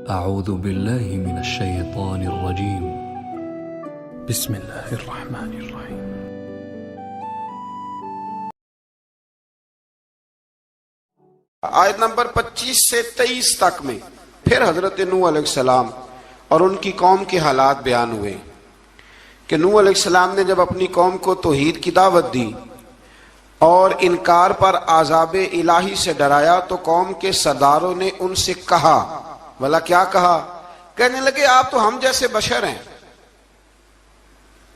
أعوذ بالله من الشيطان الرجيم بسم الله الرحمن الرحيم آیت نمبر 25 سے 23 تک میں پھر حضرت نوح علیہ السلام اور ان کی قوم کے حالات بیان ہوئے کہ نوح علیہ السلام نے جب اپنی قوم کو توحید کی دعوت دی اور انکار پر عذاب الہی سے ڈرایا تو قوم کے سرداروں نے ان سے کہا، بھلا کیا کہا؟ کہنے لگے آپ تو ہم جیسے بشر ہیں،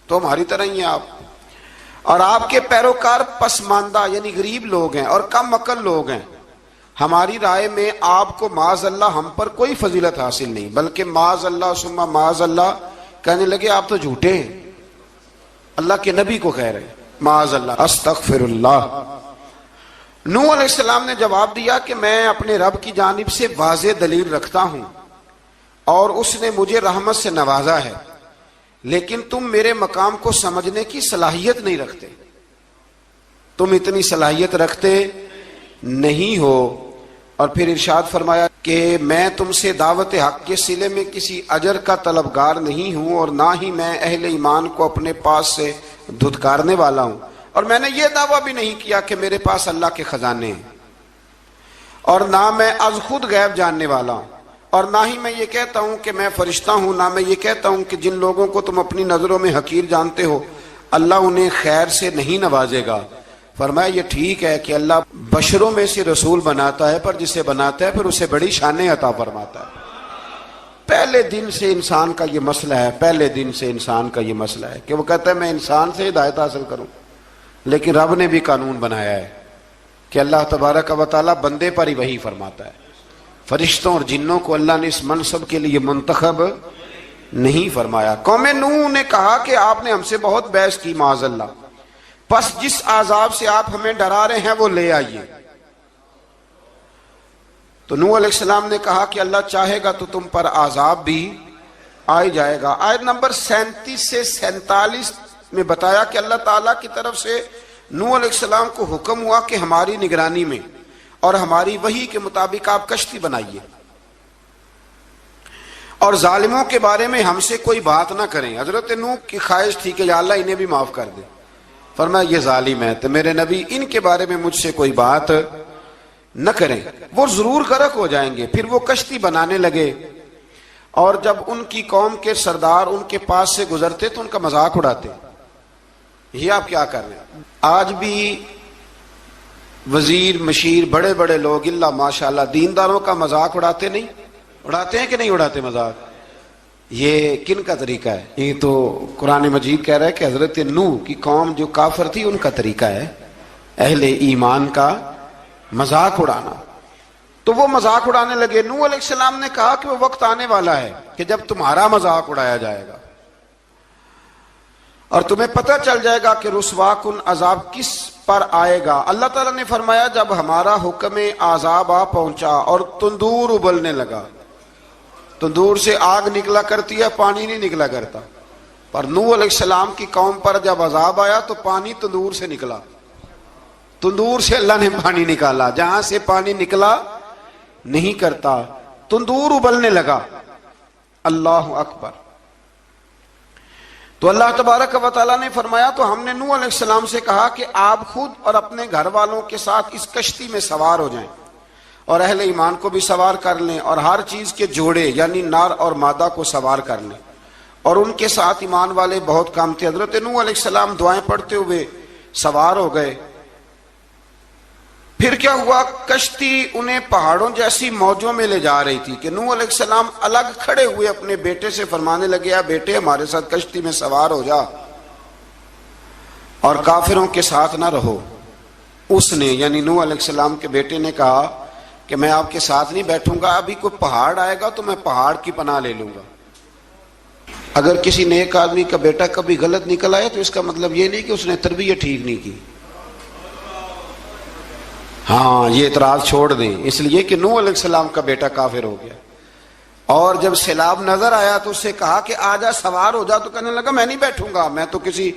تو ہماری طرح ہی ہیں آپ، اور آپ کے پیروکار پسماندہ یعنی غریب لوگ ہیں اور کم عقل لوگ ہیں۔ ہماری رائے میں آپ کو معاذ اللہ ہم پر کوئی فضیلت حاصل نہیں، بلکہ معاذ اللہ ثم معاذ اللہ۔ کہنے لگے آپ تو جھوٹے ہیں، اللہ کے نبی کو کہہ رہے ہیں معاذ اللہ، استغفر اللہ۔ نوح علیہ السلام نے جواب دیا کہ میں اپنے رب کی جانب سے واضح دلیل رکھتا ہوں اور اس نے مجھے رحمت سے نوازا ہے، لیکن تم میرے مقام کو سمجھنے کی صلاحیت نہیں رکھتے، تم اتنی صلاحیت رکھتے نہیں ہو۔ اور پھر ارشاد فرمایا کہ میں تم سے دعوت حق کے صلے میں کسی اجر کا طلبگار نہیں ہوں اور نہ ہی میں اہل ایمان کو اپنے پاس سے دھتکارنے والا ہوں، اور میں نے یہ دعویٰ بھی نہیں کیا کہ میرے پاس اللہ کے خزانے ہیں، اور نہ میں از خود غیب جاننے والا ہوں، اور نہ ہی میں یہ کہتا ہوں کہ میں فرشتہ ہوں، نہ میں یہ کہتا ہوں کہ جن لوگوں کو تم اپنی نظروں میں حقیر جانتے ہو اللہ انہیں خیر سے نہیں نوازے گا۔ فرمایا یہ ٹھیک ہے کہ اللہ بشروں میں سے رسول بناتا ہے، پر جسے بناتا ہے پھر اسے بڑی شانیں عطا فرماتا ہے۔ پہلے دن سے انسان کا یہ مسئلہ ہے، پہلے دن سے انسان کا یہ مسئلہ ہے کہ وہ کہتا ہے میں انسان سے ہدایت حاصل کروں، لیکن رب نے بھی قانون بنایا ہے کہ اللہ تبارک و تعالیٰ بندے پر ہی وحی فرماتا ہے، فرشتوں اور جنوں کو اللہ نے اس منصب کے لیے منتخب نہیں فرمایا۔ قوم نوح نے کہا کہ آپ نے ہم سے بہت بحث کی معاذ اللہ، پس جس عذاب سے آپ ہمیں ڈرا رہے ہیں وہ لے آئیے۔ تو نوح علیہ السلام نے کہا کہ اللہ چاہے گا تو تم پر عذاب بھی آئی جائے گا۔ آیت نمبر 37 سے 47 میں بتایا کہ اللہ تعالیٰ کی طرف سے نوح علیہ السلام کو حکم ہوا کہ ہماری نگرانی میں اور ہماری وحی کے مطابق آپ کشتی بنائیے، اور ظالموں کے بارے میں ہم سے کوئی بات نہ کریں۔ حضرت نوح کی خواہش تھی کہ یا اللہ انہیں بھی معاف کر دے، فرمایا یہ ظالم ہے تو میرے نبی ان کے بارے میں مجھ سے کوئی بات نہ کریں، وہ ضرور غرق ہو جائیں گے۔ پھر وہ کشتی بنانے لگے، اور جب ان کی قوم کے سردار ان کے پاس سے گزرتے تو ان کا مذاق اڑاتے۔ یہ آپ کیا کر رہے ہیں؟ آج بھی وزیر مشیر بڑے بڑے لوگ اللہ ماشاءاللہ دینداروں کا مذاق اڑاتے نہیں؟ اڑاتے ہیں کہ نہیں اڑاتے مذاق؟ یہ کن کا طریقہ ہے؟ یہ تو قرآن مجید کہہ رہا ہے کہ حضرت نوح کی قوم جو کافر تھی ان کا طریقہ ہے اہل ایمان کا مذاق اڑانا۔ تو وہ مذاق اڑانے لگے۔ نوح علیہ السلام نے کہا کہ وہ وقت آنے والا ہے کہ جب تمہارا مذاق اڑایا جائے گا اور تمہیں پتہ چل جائے گا کہ رسوا کن عذاب کس پر آئے گا۔ اللہ تعالیٰ نے فرمایا جب ہمارا حکم عذاب آ پہنچا اور تندور ابلنے لگا، تندور سے آگ نکلا کرتی ہے، پانی نہیں نکلا کرتا، پر نوح علیہ السلام کی قوم پر جب عذاب آیا تو پانی تندور سے نکلا، تندور سے اللہ نے پانی نکالا، جہاں سے پانی نکلا نہیں کرتا، تندور ابلنے لگا۔ اللہ اکبر۔ تو اللہ تبارک و تعالیٰ نے فرمایا تو ہم نے نوح علیہ السلام سے کہا کہ آپ خود اور اپنے گھر والوں کے ساتھ اس کشتی میں سوار ہو جائیں اور اہل ایمان کو بھی سوار کر لیں، اور ہر چیز کے جوڑے یعنی نر اور مادہ کو سوار کر لیں۔ اور ان کے ساتھ ایمان والے بہت کام تھے۔ حضرت نوح علیہ السلام دعائیں پڑھتے ہوئے سوار ہو گئے۔ پھر کیا ہوا؟ کشتی انہیں پہاڑوں جیسی موجوں میں لے جا رہی تھی کہ نوح علیہ السلام الگ کھڑے ہوئے اپنے بیٹے سے فرمانے لگے یا بیٹے ہمارے ساتھ کشتی میں سوار ہو جا اور کافروں کے ساتھ نہ رہو۔ اس نے یعنی نوح علیہ السلام کے بیٹے نے کہا کہ میں آپ کے ساتھ نہیں بیٹھوں گا، ابھی کوئی پہاڑ آئے گا تو میں پہاڑ کی پناہ لے لوں گا۔ اگر کسی نیک آدمی کا بیٹا کبھی غلط نکل آئے تو اس کا مطلب یہ نہیں کہ اس نے تربیت ٹھیک نہیں کی، ہاں یہ اعتراض چھوڑ دیں، اس لیے کہ نوح علیہ السلام کا بیٹا کافر ہو گیا، اور جب سیلاب نظر آیا تو اس سے کہا کہ آجا سوار ہو جا، تو کہنے لگا میں نہیں بیٹھوں گا، میں تو کسی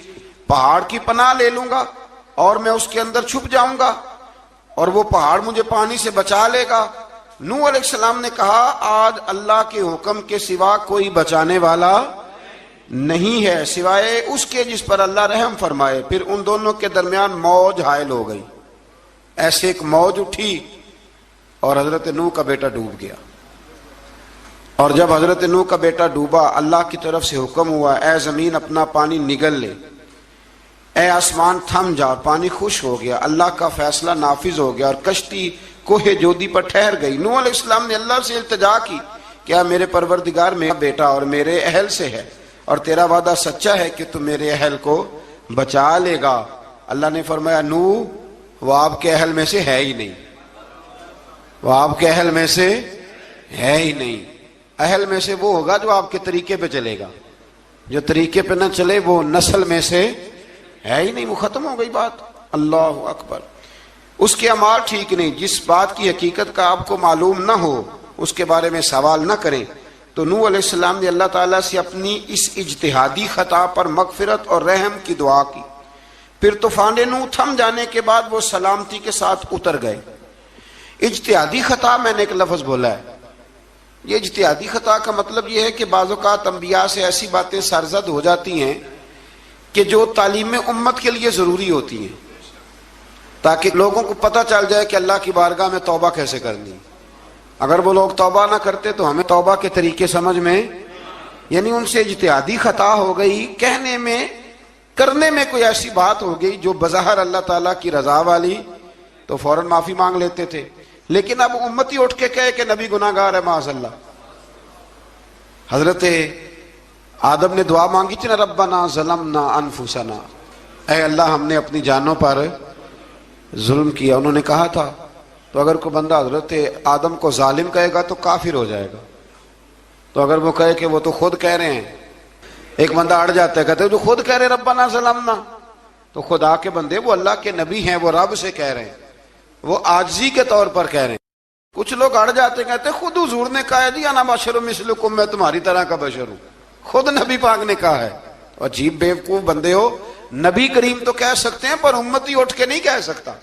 پہاڑ کی پناہ لے لوں گا اور میں اس کے اندر چھپ جاؤں گا اور وہ پہاڑ مجھے پانی سے بچا لے گا۔ نوح علیہ السلام نے کہا آج اللہ کے حکم کے سوا کوئی بچانے والا نہیں ہے سوائے اس کے جس پر اللہ رحم فرمائے۔ پھر ان دونوں کے درمیان موج حائل ہو گئی، ایسے ایک موج اٹھی اور حضرت نوح کا بیٹا ڈوب گیا۔ اور جب حضرت نوح کا بیٹا ڈوبا، اللہ کی طرف سے حکم ہوا اے زمین اپنا پانی نگل لے، اے آسمان تھم جا، پانی خشک ہو گیا۔ اللہ کا فیصلہ نافذ ہو گیا اور کشتی کوہ جودی پر ٹھہر گئی۔ نوح علیہ السلام نے اللہ سے التجا کی، کیا میرے پروردگار میرا بیٹا اور میرے اہل سے ہے، اور تیرا وعدہ سچا ہے کہ تو میرے اہل کو بچا لے گا۔ اللہ نے فرمایا نوح وہ آپ کے اہل میں سے ہے ہی نہیں، وہ آپ کے اہل میں سے ہے ہی نہیں۔ اہل میں سے وہ ہوگا جو آپ کے طریقے پہ چلے گا، جو طریقے پہ نہ چلے وہ نسل میں سے ہے ہی نہیں، وہ ختم ہو گئی بات۔ اللہ اکبر۔ اس کے اعمال ٹھیک نہیں، جس بات کی حقیقت کا آپ کو معلوم نہ ہو اس کے بارے میں سوال نہ کریں۔ تو نوح علیہ السلام نے اللہ تعالیٰ سے اپنی اس اجتہادی خطا پر مغفرت اور رحم کی دعا کی۔ پھر طوفان نوح تھم جانے کے بعد وہ سلامتی کے ساتھ اتر گئے۔ اجتہادی خطا میں نے ایک لفظ بولا ہے، یہ اجتہادی خطا کا مطلب یہ ہے کہ بعض اوقات انبیاء سے ایسی باتیں سرزد ہو جاتی ہیں کہ جو تعلیم امت کے لیے ضروری ہوتی ہیں، تاکہ لوگوں کو پتہ چل جائے کہ اللہ کی بارگاہ میں توبہ کیسے کرنی۔ اگر وہ لوگ توبہ نہ کرتے تو ہمیں توبہ کے طریقے سمجھ میں، یعنی ان سے اجتہادی خطا ہو گئی، کہنے میں کرنے میں کوئی ایسی بات ہو گئی جو بظاہر اللہ تعالیٰ کی رضا والی، تو فوراً معافی مانگ لیتے تھے۔ لیکن اب امتی اٹھ کے کہے کہ نبی گناہ گار ہے معاذ اللہ۔ حضرت آدم نے دعا مانگی تھی نا، ربنا ظلمنا انفسنا، اے اللہ ہم نے اپنی جانوں پر ظلم کیا۔ انہوں نے کہا تھا تو اگر کوئی بندہ حضرت آدم کو ظالم کہے گا تو کافر ہو جائے گا، تو اگر وہ کہے کہ وہ تو خود کہہ رہے ہیں، ایک بندہ اڑ جاتا ہے کہتے ہیں جو خود کہہ رہے ربنا ظلمنا، تو خدا کے بندے وہ اللہ کے نبی ہیں، وہ رب سے کہہ رہے ہیں، وہ عاجزی کے طور پر کہہ رہے ہیں۔ کچھ لوگ اڑ جاتے کہتے ہیں خود حضور نے کہا ہے جی انا بشر مثلکم، میں تمہاری طرح کا بشر ہوں، خود نبی پاک نے کہا ہے۔ عجیب بیوقوف بندے ہو، نبی کریم تو کہہ سکتے ہیں پر امتی اٹھ کے نہیں کہہ سکتا۔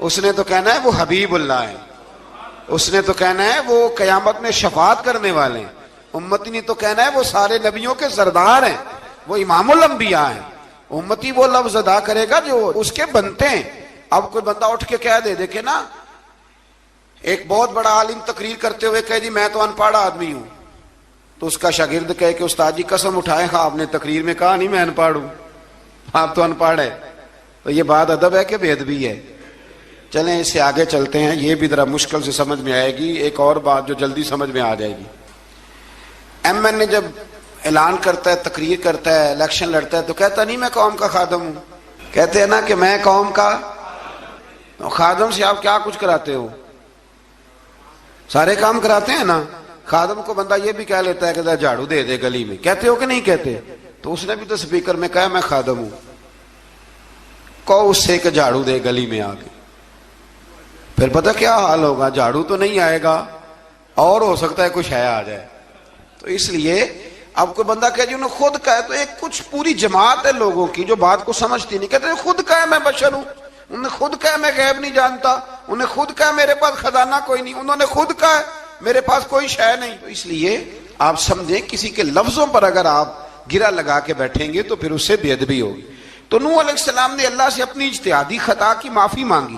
اس نے تو کہنا ہے وہ حبیب اللہ ہے، اس نے تو کہنا ہے وہ قیامت میں شفاعت کرنے والے ہیں، امتی نے تو کہنا ہے وہ سارے نبیوں کے سردار ہیں، وہ امام الانبیاء ہیں۔ امتی وہ لفظ ادا کرے گا جو اس کے بنتے ہیں۔ اب کوئی بندہ اٹھ کے کہہ دے، دیکھے نا ایک بہت بڑا عالم تقریر کرتے ہوئے کہے جی میں تو ان پڑھ آدمی ہوں، تو اس کا شاگرد کہے کہ استاد جی قسم اٹھائے ہاں آپ نے تقریر میں کہا نہیں میں ان پڑھ ہوں، آپ تو ان پڑھ ہے، تو یہ بات ادب ہے کہ بے ادبی ہے؟ چلیں اس سے آگے چلتے ہیں، یہ بھی ذرا مشکل سے سمجھ میں آئے گی۔ ایک اور بات جو جلدی سمجھ میں آ جائے گی، ایم این اے جب اعلان کرتا ہے، تقریر کرتا ہے، الیکشن لڑتا ہے، تو کہتا نہیں میں قوم کا خادم ہوں، کہتے ہیں نا کہ میں قوم کا خادم سے آپ کیا کچھ کراتے ہو؟ سارے کام کراتے ہیں نا۔ خادم کو بندہ یہ بھی کہہ لیتا ہے کہ جھاڑو دے دے گلی میں، کہتے ہو کہ نہیں کہتے؟ تو اس نے بھی تو سپیکر میں کہا میں خادم ہوں، کہو اس سے کہ جھاڑو دے گلی میں آ کے، پھر پتہ کیا حال ہوگا؟ جھاڑو تو نہیں آئے گا اور ہو سکتا ہے کچھ ہے آ جائے۔ تو اس لیے اب کوئی بندہ کہے جی انہوں نے خود کہا ہے، تو ایک کچھ پوری جماعت ہے لوگوں کی جو بات کو سمجھتی نہیں، کہتے ہیں خود کہا ہے میں بشر ہوں، انہوں نے خود کہا میں غیب نہیں جانتا، انہوں نے خود کہا میرے پاس خزانہ کوئی نہیں، انہوں نے خود کہا میرے پاس کوئی شے نہیں۔ تو اس لیے آپ سمجھیں کسی کے لفظوں پر اگر آپ گرا لگا کے بیٹھیں گے تو پھر اس سے بے ادبی ہوگی۔ تو نوح علیہ السلام نے اللہ سے اپنی اجتہادی خطا کی معافی مانگی۔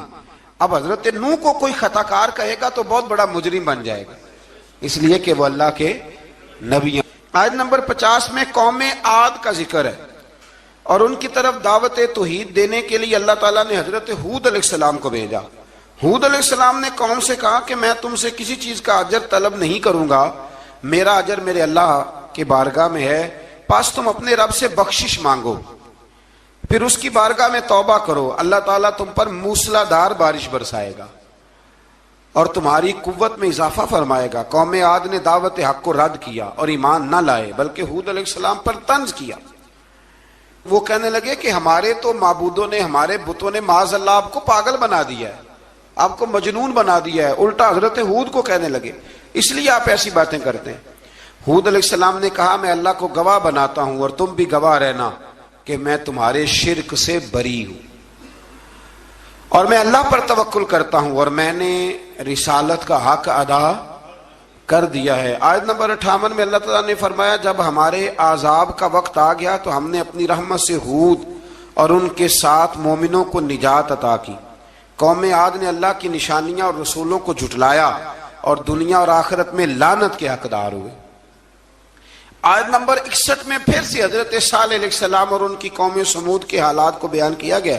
اب حضرت نوح کو کوئی خطا کار کہے گا تو بہت بڑا مجرم بن جائے گا، اس لیے کہ وہ اللہ کے نبی ہیں۔ آیت نمبر 50 میں قوم عاد کا ذکر ہے، اور ان کی طرف دعوت توحید دینے کے لیے اللہ تعالیٰ نے حضرت ہود علیہ السلام کو بھیجا۔ ہود علیہ السلام نے قوم سے کہا کہ میں تم سے کسی چیز کا اجر طلب نہیں کروں گا، میرا اجر میرے اللہ کی بارگاہ میں ہے، پس تم اپنے رب سے بخشش مانگو، پھر اس کی بارگاہ میں توبہ کرو، اللہ تعالیٰ تم پر موسلا دار بارش برسائے گا اور تمہاری قوت میں اضافہ فرمائے گا۔ قوم عاد نے دعوت حق کو رد کیا اور ایمان نہ لائے، بلکہ ہود علیہ السلام پر طنز کیا۔ وہ کہنے لگے کہ ہمارے تو معبودوں نے، ہمارے بتوں نے معاذ اللہ آپ کو پاگل بنا دیا ہے، آپ کو مجنون بنا دیا ہے، الٹا حضرت ہود کو کہنے لگے، اس لیے آپ ایسی باتیں کرتے ہیں۔ ہود علیہ السلام نے کہا میں اللہ کو گواہ بناتا ہوں اور تم بھی گواہ رہنا کہ میں تمہارے شرک سے بری ہوں، اور میں اللہ پر توکل کرتا ہوں، اور میں نے رسالت کا حق ادا کر دیا ہے۔ آیت نمبر 58 میں اللہ تعالیٰ نے فرمایا جب ہمارے عذاب کا وقت آ گیا تو ہم نے اپنی رحمت سے ہود اور ان کے ساتھ مومنوں کو نجات عطا کی۔ قوم عاد نے اللہ کی نشانیاں اور رسولوں کو جھٹلایا اور دنیا اور آخرت میں لعنت کے حقدار ہوئے۔ آیت نمبر 61 میں پھر سے حضرت صالح علیہ السلام اور ان کی قوم سمود کے حالات کو بیان کیا گیا۔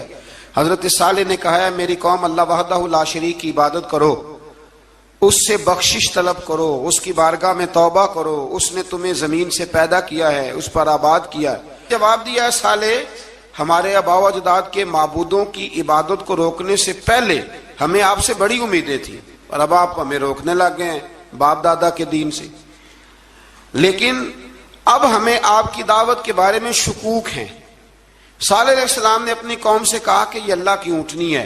حضرت صالح نے کہا ہے میری قوم اللہ وحدہ لا شریک کی عبادت کرو، اس سے بخشش طلب کرو، اس کی بارگاہ میں توبہ کرو، اس نے تمہیں زمین سے پیدا کیا ہے، اس پر آباد کیا ہے۔ جواب دیا ہے صالح ہمارے آباء و اجداد کے معبودوں کی عبادت کو روکنے سے پہلے ہمیں آپ سے بڑی امیدیں تھیں، اور اب آپ ہمیں روکنے لگ گئے ہیں باپ دادا کے دین سے، لیکن اب ہمیں آپ کی دعوت کے بارے میں شکوک ہیں۔ صالح علیہ السلام نے اپنی قوم سے کہا کہ یہ اللہ کی اونٹنی ہے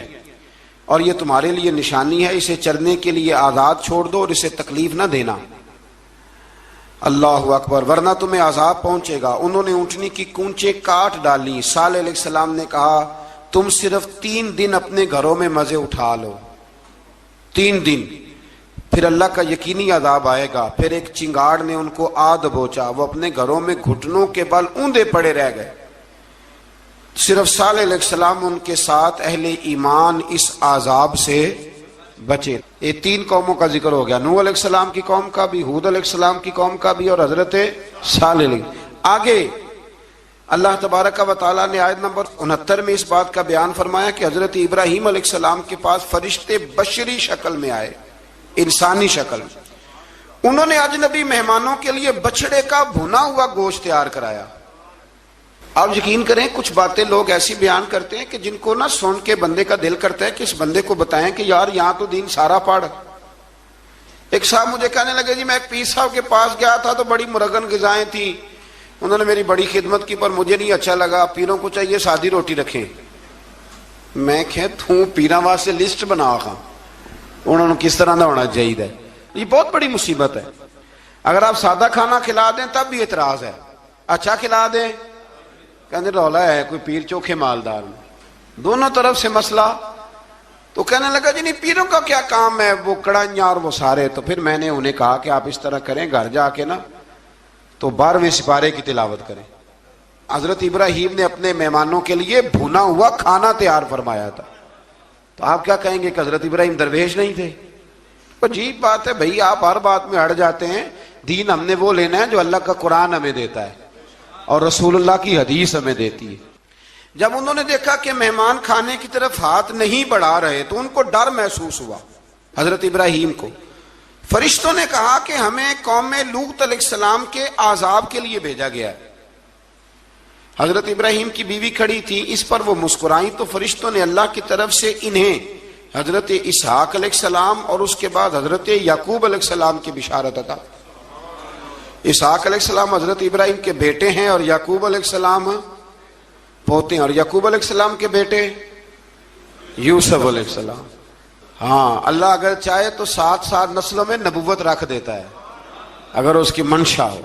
اور یہ تمہارے لیے نشانی ہے، اسے چرنے کے لیے آزاد چھوڑ دو اور اسے تکلیف نہ دینا۔ اللہ اکبر، ورنہ تمہیں عذاب پہنچے گا۔ انہوں نے اونٹنی کی کونچیں کاٹ ڈالی۔ صالح علیہ السلام نے کہا تم صرف 3 دن اپنے گھروں میں مزے اٹھا لو، 3 دن، پھر اللہ کا یقینی عذاب آئے گا۔ پھر ایک چنگاڑ نے ان کو آ دبوچا، وہ اپنے گھروں میں گھٹنوں کے بل اوندے پڑے رہ گئے۔ صرف صالح علیہ السلام ان کے ساتھ اہل ایمان اس عذاب سے بچے۔ یہ 3 قوموں کا ذکر ہو گیا، نوح علیہ السلام کی قوم کا بھی، ہود علیہ السلام کی قوم کا بھی، اور حضرت صالح علیہ۔ آگے اللہ تبارک و تعالیٰ نے آیت نمبر 69 میں اس بات کا بیان فرمایا کہ حضرت ابراہیم علیہ السلام کے پاس فرشتے بشری شکل میں آئے، انسانی شکل میں۔ انہوں نے اجنبی مہمانوں کے لیے بچڑے کا بھنا ہوا گوشت تیار کرایا۔ آپ یقین کریں کچھ باتیں لوگ ایسی بیان کرتے ہیں کہ جن کو نہ سن کے بندے کا دل کرتا ہے کہ اس بندے کو بتائیں کہ یار یہاں تو دین سارا پڑھ۔ ایک صاحب مجھے کہنے لگے جی میں ایک پیر صاحب کے پاس گیا تھا تو بڑی مرغن غذائیں تھیں، انہوں نے میری بڑی خدمت کی پر مجھے نہیں اچھا لگا، پیروں کو چاہیے سادی روٹی رکھیں۔ میں کہ تو پیراں واسطے لسٹ بنا خاں انہوں نے کس طرح دا ہونا چاہیے۔ یہ بہت بڑی مصیبت ہے، اگر آپ سادہ کھانا کھلا دیں تب بھی اعتراض ہے، اچھا کھلا دیں کہنے رولا ہے کوئی پیر چوکھے مالدار میں، دونوں طرف سے مسئلہ۔ تو کہنے لگا جی نہیں پیروں کا کیا کام ہے، وہ کڑائیاں اور وہ سارے۔ تو پھر میں نے انہیں کہا کہ آپ اس طرح کریں، گھر جا کے نا تو 12ویں سپارے کی تلاوت کریں۔ حضرت ابراہیم نے اپنے مہمانوں کے لیے بھونا ہوا کھانا تیار فرمایا تھا۔ تو آپ کیا کہیں گے کہ حضرت ابراہیم درویش نہیں تھے؟ عجیب بات ہے بھائی، آپ ہر بات میں ہٹ جاتے ہیں۔ دین ہم نے وہ لینا ہے جو اللہ کا قرآن ہمیں دیتا ہے اور رسول اللہ کی حدیث ہمیں دیتی ہے۔ جب انہوں نے دیکھا کہ مہمان کھانے کی طرف ہاتھ نہیں بڑھا رہے تو ان کو ڈر محسوس ہوا۔ حضرت ابراہیم کو فرشتوں نے کہا کہ ہمیں قوم لوط علیہ السلام کے عذاب کے لیے بھیجا گیا ہے۔ حضرت ابراہیم کی بیوی کھڑی تھی، اس پر وہ مسکرائیں تو فرشتوں نے اللہ کی طرف سے انہیں حضرت اسحاق علیہ السلام اور اس کے بعد حضرت یعقوب علیہ السلام کی بشارت عطا۔ اسحاق علیہ السلام حضرت ابراہیم کے بیٹے ہیں اور یعقوب علیہ السلام پوتے ہیں، اور یعقوب علیہ السلام کے بیٹے یوسف علیہ السلام۔ ہاں اللہ اگر چاہے تو 7 نسلوں میں نبوت رکھ دیتا ہے اگر اس کی منشا ہو۔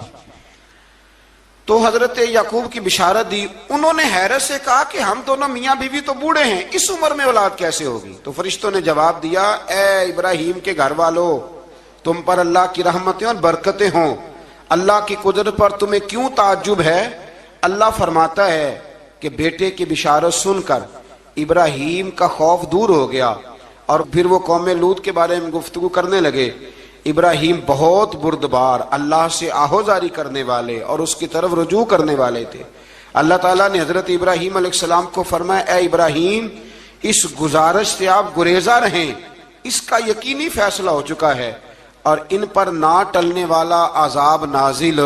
تو حضرت یعقوب کی بشارت دی۔ انہوں نے حیرت سے کہا کہ ہم دونوں میاں بیوی تو بوڑھے ہیں، اس عمر میں اولاد کیسے ہوگی؟ تو فرشتوں نے جواب دیا اے ابراہیم کے گھر والو، تم پر اللہ کی رحمتیں اور برکتیں ہوں، اللہ کی قدرت پر تمہیں کیوں تعجب ہے؟ اللہ فرماتا ہے کہ بیٹے کی بشارت سن کر ابراہیم کا خوف دور ہو گیا اور پھر وہ قوم لوط کے بارے میں گفتگو کرنے لگے۔ ابراہیم بہت بردبار، اللہ سے آہوزاری کرنے والے اور اس کی طرف رجوع کرنے والے تھے۔ اللہ تعالیٰ نے حضرت ابراہیم علیہ السلام کو فرمایا اے ابراہیم اس گزارش سے آپ گریزاں رہیں، اس کا یقینی فیصلہ ہو چکا ہے اور ان پر نہ ٹلنے والا عذاب نازل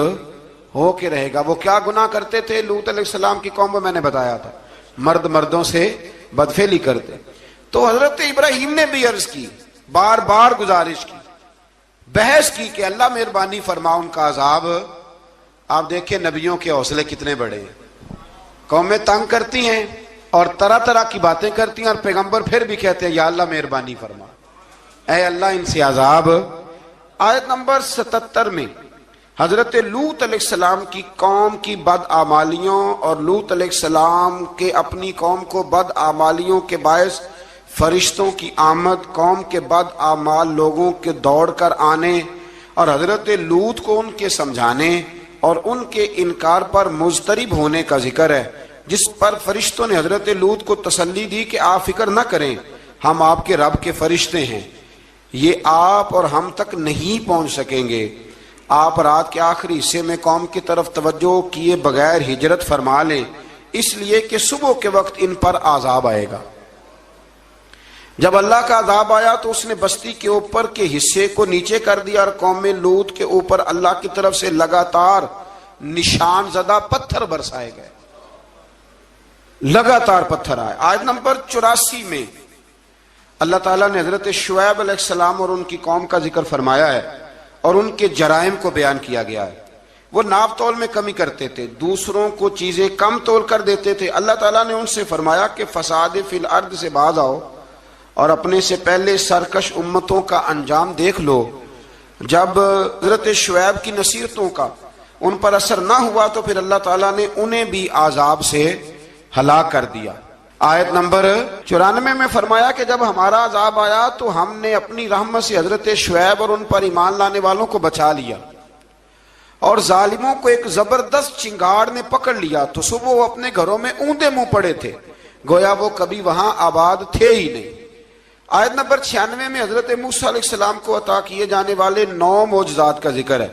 ہو کے رہے گا۔ وہ کیا گناہ کرتے تھے لوط علیہ السلام کی قوم کو میں نے بتایا تھا، مرد مردوں سے بدفعلی کرتے۔ تو حضرت ابراہیم نے بھی عرض کی، بار بار گزارش کی، بحث کی کہ اللہ مہربانی فرما ان کا عذاب۔ آپ دیکھیں نبیوں کے حوصلے کتنے بڑے ہیں، قومیں تنگ کرتی ہیں اور طرح طرح کی باتیں کرتی ہیں اور پیغمبر پھر بھی کہتے ہیں یا اللہ مہربانی فرما، اے اللہ ان سے عذاب۔ آیت نمبر 77 میں حضرت لوط علیہ السلام کی قوم کی بدعمالیوں اور لوط علیہ السلام کے اپنی قوم کو بدعمالیوں کے باعث فرشتوں کی آمد، قوم کے بد اعمال لوگوں کے دوڑ کر آنے اور حضرت لوط کو ان کے سمجھانے اور ان کے انکار پر مضطرب ہونے کا ذکر ہے، جس پر فرشتوں نے حضرت لوط کو تسلی دی کہ آپ فکر نہ کریں، ہم آپ کے رب کے فرشتے ہیں، یہ آپ اور ہم تک نہیں پہنچ سکیں گے۔ آپ رات کے آخری حصے میں قوم کی طرف توجہ کیے بغیر ہجرت فرما لیں، اس لیے کہ صبح کے وقت ان پر عذاب آئے گا۔ جب اللہ کا عذاب آیا تو اس نے بستی کے اوپر کے حصے کو نیچے کر دیا اور قوم لوط کے اوپر اللہ کی طرف سے لگاتار نشان زدہ پتھر برسائے گئے، لگاتار پتھر آئے۔ آیت نمبر 84 میں اللہ تعالیٰ نے حضرت شعیب علیہ السلام اور ان کی قوم کا ذکر فرمایا ہے اور ان کے جرائم کو بیان کیا گیا ہے۔ وہ ناپ تول میں کمی کرتے تھے، دوسروں کو چیزیں کم تول کر دیتے تھے۔ اللہ تعالیٰ نے ان سے فرمایا کہ فساد فی الارض سے باز آؤ اور اپنے سے پہلے سرکش امتوں کا انجام دیکھ لو۔ جب حضرت شعیب کی نصیحتوں کا ان پر اثر نہ ہوا تو پھر اللہ تعالیٰ نے انہیں بھی عذاب سے ہلاک کر دیا۔ آیت نمبر 94 میں فرمایا کہ جب ہمارا عذاب آیا تو ہم نے اپنی رحمت سے حضرت شعیب اور ان پر ایمان لانے والوں کو بچا لیا، اور ظالموں کو ایک زبردست چنگاڑ نے پکڑ لیا تو صبح وہ اپنے گھروں میں اوندے منہ پڑے تھے، گویا وہ کبھی وہاں آباد تھے ہی نہیں۔ آیت نمبر 96 میں حضرت موسیٰ علیہ السلام کو عطا کیے جانے والے 9 معجزات کا ذکر ہے۔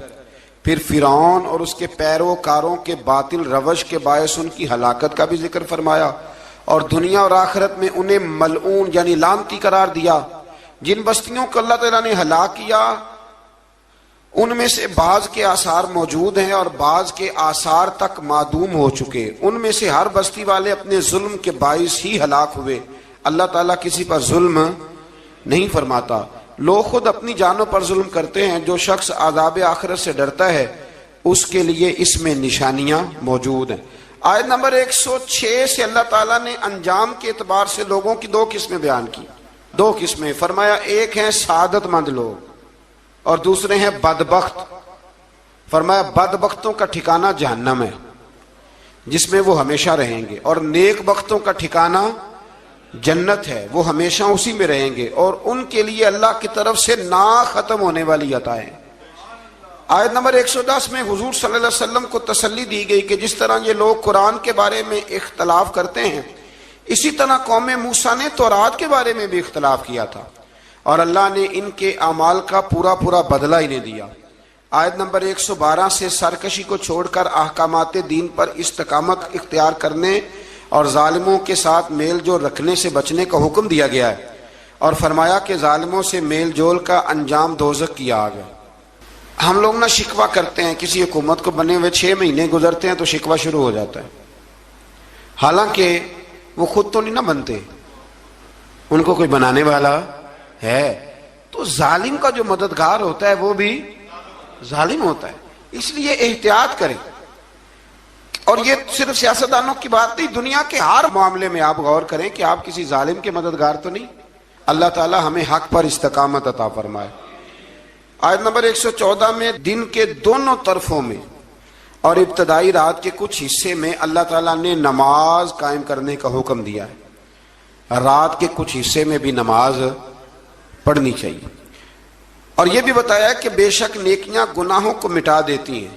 پھر فرعون اور اس کے پیروکاروں کے باطل روش کے باعث ان کی ہلاکت کا بھی ذکر فرمایا، اور دنیا اور آخرت میں انہیں ملعون یعنی لعنتی قرار دیا۔ جن بستیوں کو اللہ تعالیٰ نے ہلاک کیا ان میں سے بعض کے آثار موجود ہیں اور بعض کے آثار تک معدوم ہو چکے، ان میں سے ہر بستی والے اپنے ظلم کے باعث ہی ہلاک ہوئے۔ اللہ تعالیٰ کسی پر ظلم نہیں فرماتا، لوگ خود اپنی جانوں پر ظلم کرتے ہیں۔ جو شخص عذاب آخرت سے ڈرتا ہے اس کے لیے اس میں نشانیاں موجود ہیں۔ آیت نمبر 106 سے اللہ تعالیٰ نے انجام کے اعتبار سے لوگوں کی 2 قسمیں بیان کی، 2 قسمیں فرمایا، ایک ہیں سعادت مند لوگ اور دوسرے ہیں بدبخت۔ فرمایا بدبختوں کا ٹھکانہ جہنم ہے جس میں وہ ہمیشہ رہیں گے، اور نیک بختوں کا ٹھکانہ جنت ہے، وہ ہمیشہ اسی میں رہیں گے، اور ان کے لیے اللہ کی طرف سے نا ختم ہونے والی عطائیں۔ آیت نمبر 110 میں حضور صلی اللہ علیہ وسلم کو تسلی دی گئی کہ جس طرح یہ لوگ قرآن کے بارے میں اختلاف کرتے ہیں، اسی طرح قوم موسیٰ نے تورات کے بارے میں بھی اختلاف کیا تھا، اور اللہ نے ان کے اعمال کا پورا بدلہ انہیں دیا۔ آیت نمبر 112 سے سرکشی کو چھوڑ کر احکامات دین پر استقامت اختیار کرنے اور ظالموں کے ساتھ میل جول رکھنے سے بچنے کا حکم دیا گیا ہے، اور فرمایا کہ ظالموں سے میل جول کا انجام دوزخ کی آگ ہے۔ ہم لوگ نہ شکوہ کرتے ہیں، کسی حکومت کو بنے ہوئے 6 مہینے گزرتے ہیں تو شکوہ شروع ہو جاتا ہے، حالانکہ وہ خود تو نہیں نہ بنتے، ان کو کوئی بنانے والا ہے۔ تو ظالم کا جو مددگار ہوتا ہے وہ بھی ظالم ہوتا ہے، اس لیے احتیاط کریں۔ اور یہ صرف سیاستدانوں کی بات نہیں، دنیا کے ہر معاملے میں آپ غور کریں کہ آپ کسی ظالم کے مددگار تو نہیں۔ اللہ تعالی ہمیں حق پر استقامت عطا فرمائے۔ آیت نمبر 114 میں دن کے دونوں طرفوں میں اور ابتدائی رات کے کچھ حصے میں اللہ تعالیٰ نے نماز قائم کرنے کا حکم دیا ہے، رات کے کچھ حصے میں بھی نماز پڑھنی چاہیے، اور یہ بھی بتایا کہ بے شک نیکیاں گناہوں کو مٹا دیتی ہیں،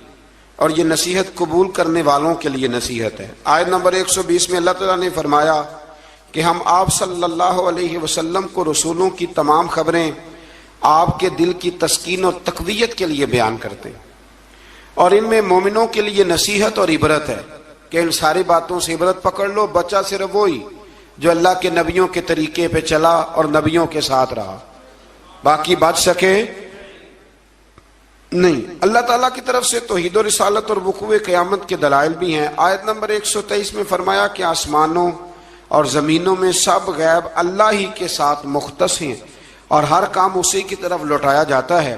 اور یہ نصیحت قبول کرنے والوں کے لیے نصیحت ہے۔ آیت نمبر 120 میں اللہ تعالیٰ نے فرمایا کہ ہم آپ صلی اللہ علیہ وسلم کو رسولوں کی تمام خبریں آپ کے دل کی تسکین اور تقویت کے لیے بیان کرتے ہیں، اور ان میں مومنوں کے لیے نصیحت اور عبرت ہے کہ ان ساری باتوں سے عبرت پکڑ لو۔ بچہ صرف وہی جو اللہ کے نبیوں کے طریقے پہ چلا اور نبیوں کے ساتھ رہا، باقی بچ سکے نہیں۔ اللہ تعالیٰ کی طرف سے توحید و رسالت اور وقوع قیامت کے دلائل بھی ہیں۔ آیت نمبر 123 میں فرمایا کہ آسمانوں اور زمینوں میں سب غیب اللہ ہی کے ساتھ مختص ہیں، اور ہر کام اسی کی طرف لوٹایا جاتا ہے۔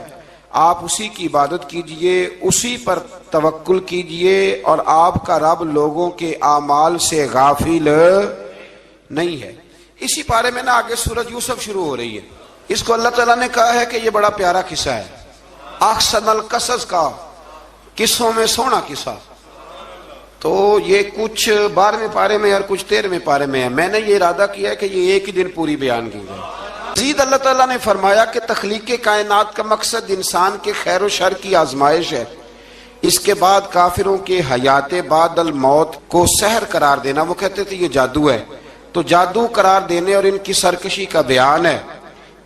آپ اسی کی عبادت کیجئے، اسی پر توکل کیجئے، اور آپ کا رب لوگوں کے اعمال سے غافل نہیں ہے۔ اسی پارے میں نا آگے سورۃ یوسف شروع ہو رہی ہے، اس کو اللہ تعالیٰ نے کہا ہے کہ یہ بڑا پیارا قصہ ہے، احسن القصص کا، قصوں میں سونا قصہ۔ تو یہ کچھ 12ویں پارے میں اور کچھ 13ویں پارے میں ہے. میں نے یہ ارادہ کیا ہے کہ یہ ایک ہی دن پوری بیان کی جائے. مزید اللہ تعالیٰ نے فرمایا کہ تخلیق کائنات کا مقصد انسان کے خیر و شر کی آزمائش ہے. اس کے بعد کافروں کے حیات بعد الموت کو سحر قرار دینا. وہ کہتے تھے یہ جادو ہے، تو جادو قرار دینے اور ان کی سرکشی کا بیان ہے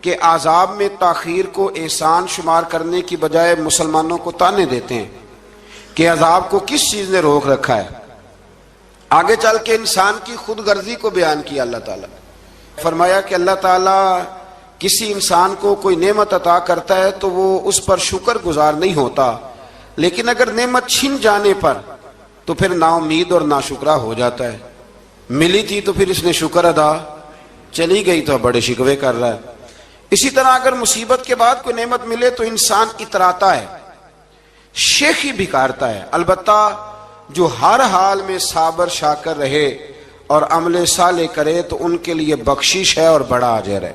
کہ عذاب میں تاخیر کو احسان شمار کرنے کی بجائے مسلمانوں کو تانے دیتے ہیں کہ عذاب کو کس چیز نے روک رکھا ہے. آگے چل کے انسان کی خود غرضی کو بیان کیا اللہ تعالیٰ. فرمایا کہ اللہ تعالیٰ کسی انسان کو کوئی نعمت عطا کرتا ہے تو وہ اس پر شکر گزار نہیں ہوتا، لیکن اگر نعمت چھن جانے پر تو پھر نا امید اور ناشکرا ہو جاتا ہے. ملی تھی تو پھر اس نے شکر ادا، چلی گئی تو بڑے شکوے کر رہا ہے. اسی طرح اگر مصیبت کے بعد کوئی نعمت ملے تو انسان اتراتا ہے، شیخی بھکارتا ہے. البتہ جو ہر حال میں صابر شاکر رہے اور عمل صالح کرے تو ان کے لیے بخشش ہے اور بڑا اجر ہے.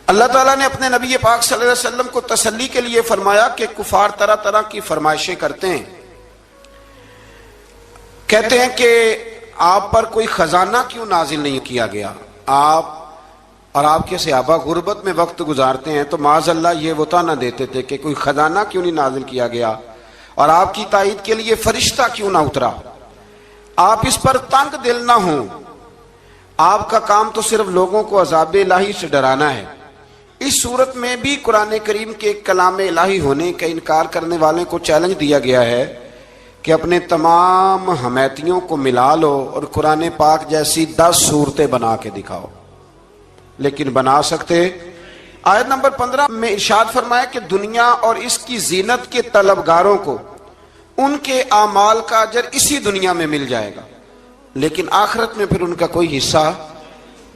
اللہ تعالیٰ نے اپنے نبی پاک صلی اللہ علیہ وسلم کو تسلی کے لیے فرمایا کہ کفار طرح طرح کی فرمائشیں کرتے ہیں. کہتے ہیں کہ آپ پر کوئی خزانہ کیوں نازل نہیں کیا گیا؟ آپ اور آپ کے صحابہ غربت میں وقت گزارتے ہیں تو معاذ اللہ یہ وہ تانا دیتے تھے کہ کوئی خزانہ کیوں نہیں نازل کیا گیا، اور آپ کی تائید کے لیے فرشتہ کیوں نہ اترا. آپ اس پر تنگ دل نہ ہوں، آپ کا کام تو صرف لوگوں کو عذاب الہی سے ڈرانا ہے. اس صورت میں بھی قرآن کریم کے کلام الہی ہونے کا انکار کرنے والے کو چیلنج دیا گیا ہے کہ اپنے تمام حمیتیوں کو ملا لو اور قرآن پاک جیسی 10 صورتیں بنا کے دکھاؤ، لیکن بنا سکتے؟ آیت نمبر 15 میں ارشاد فرمایا کہ دنیا اور اس کی زینت کے طلبگاروں کو ان کے اعمال کا اجر اسی دنیا میں مل جائے گا، لیکن آخرت میں پھر ان کا کوئی حصہ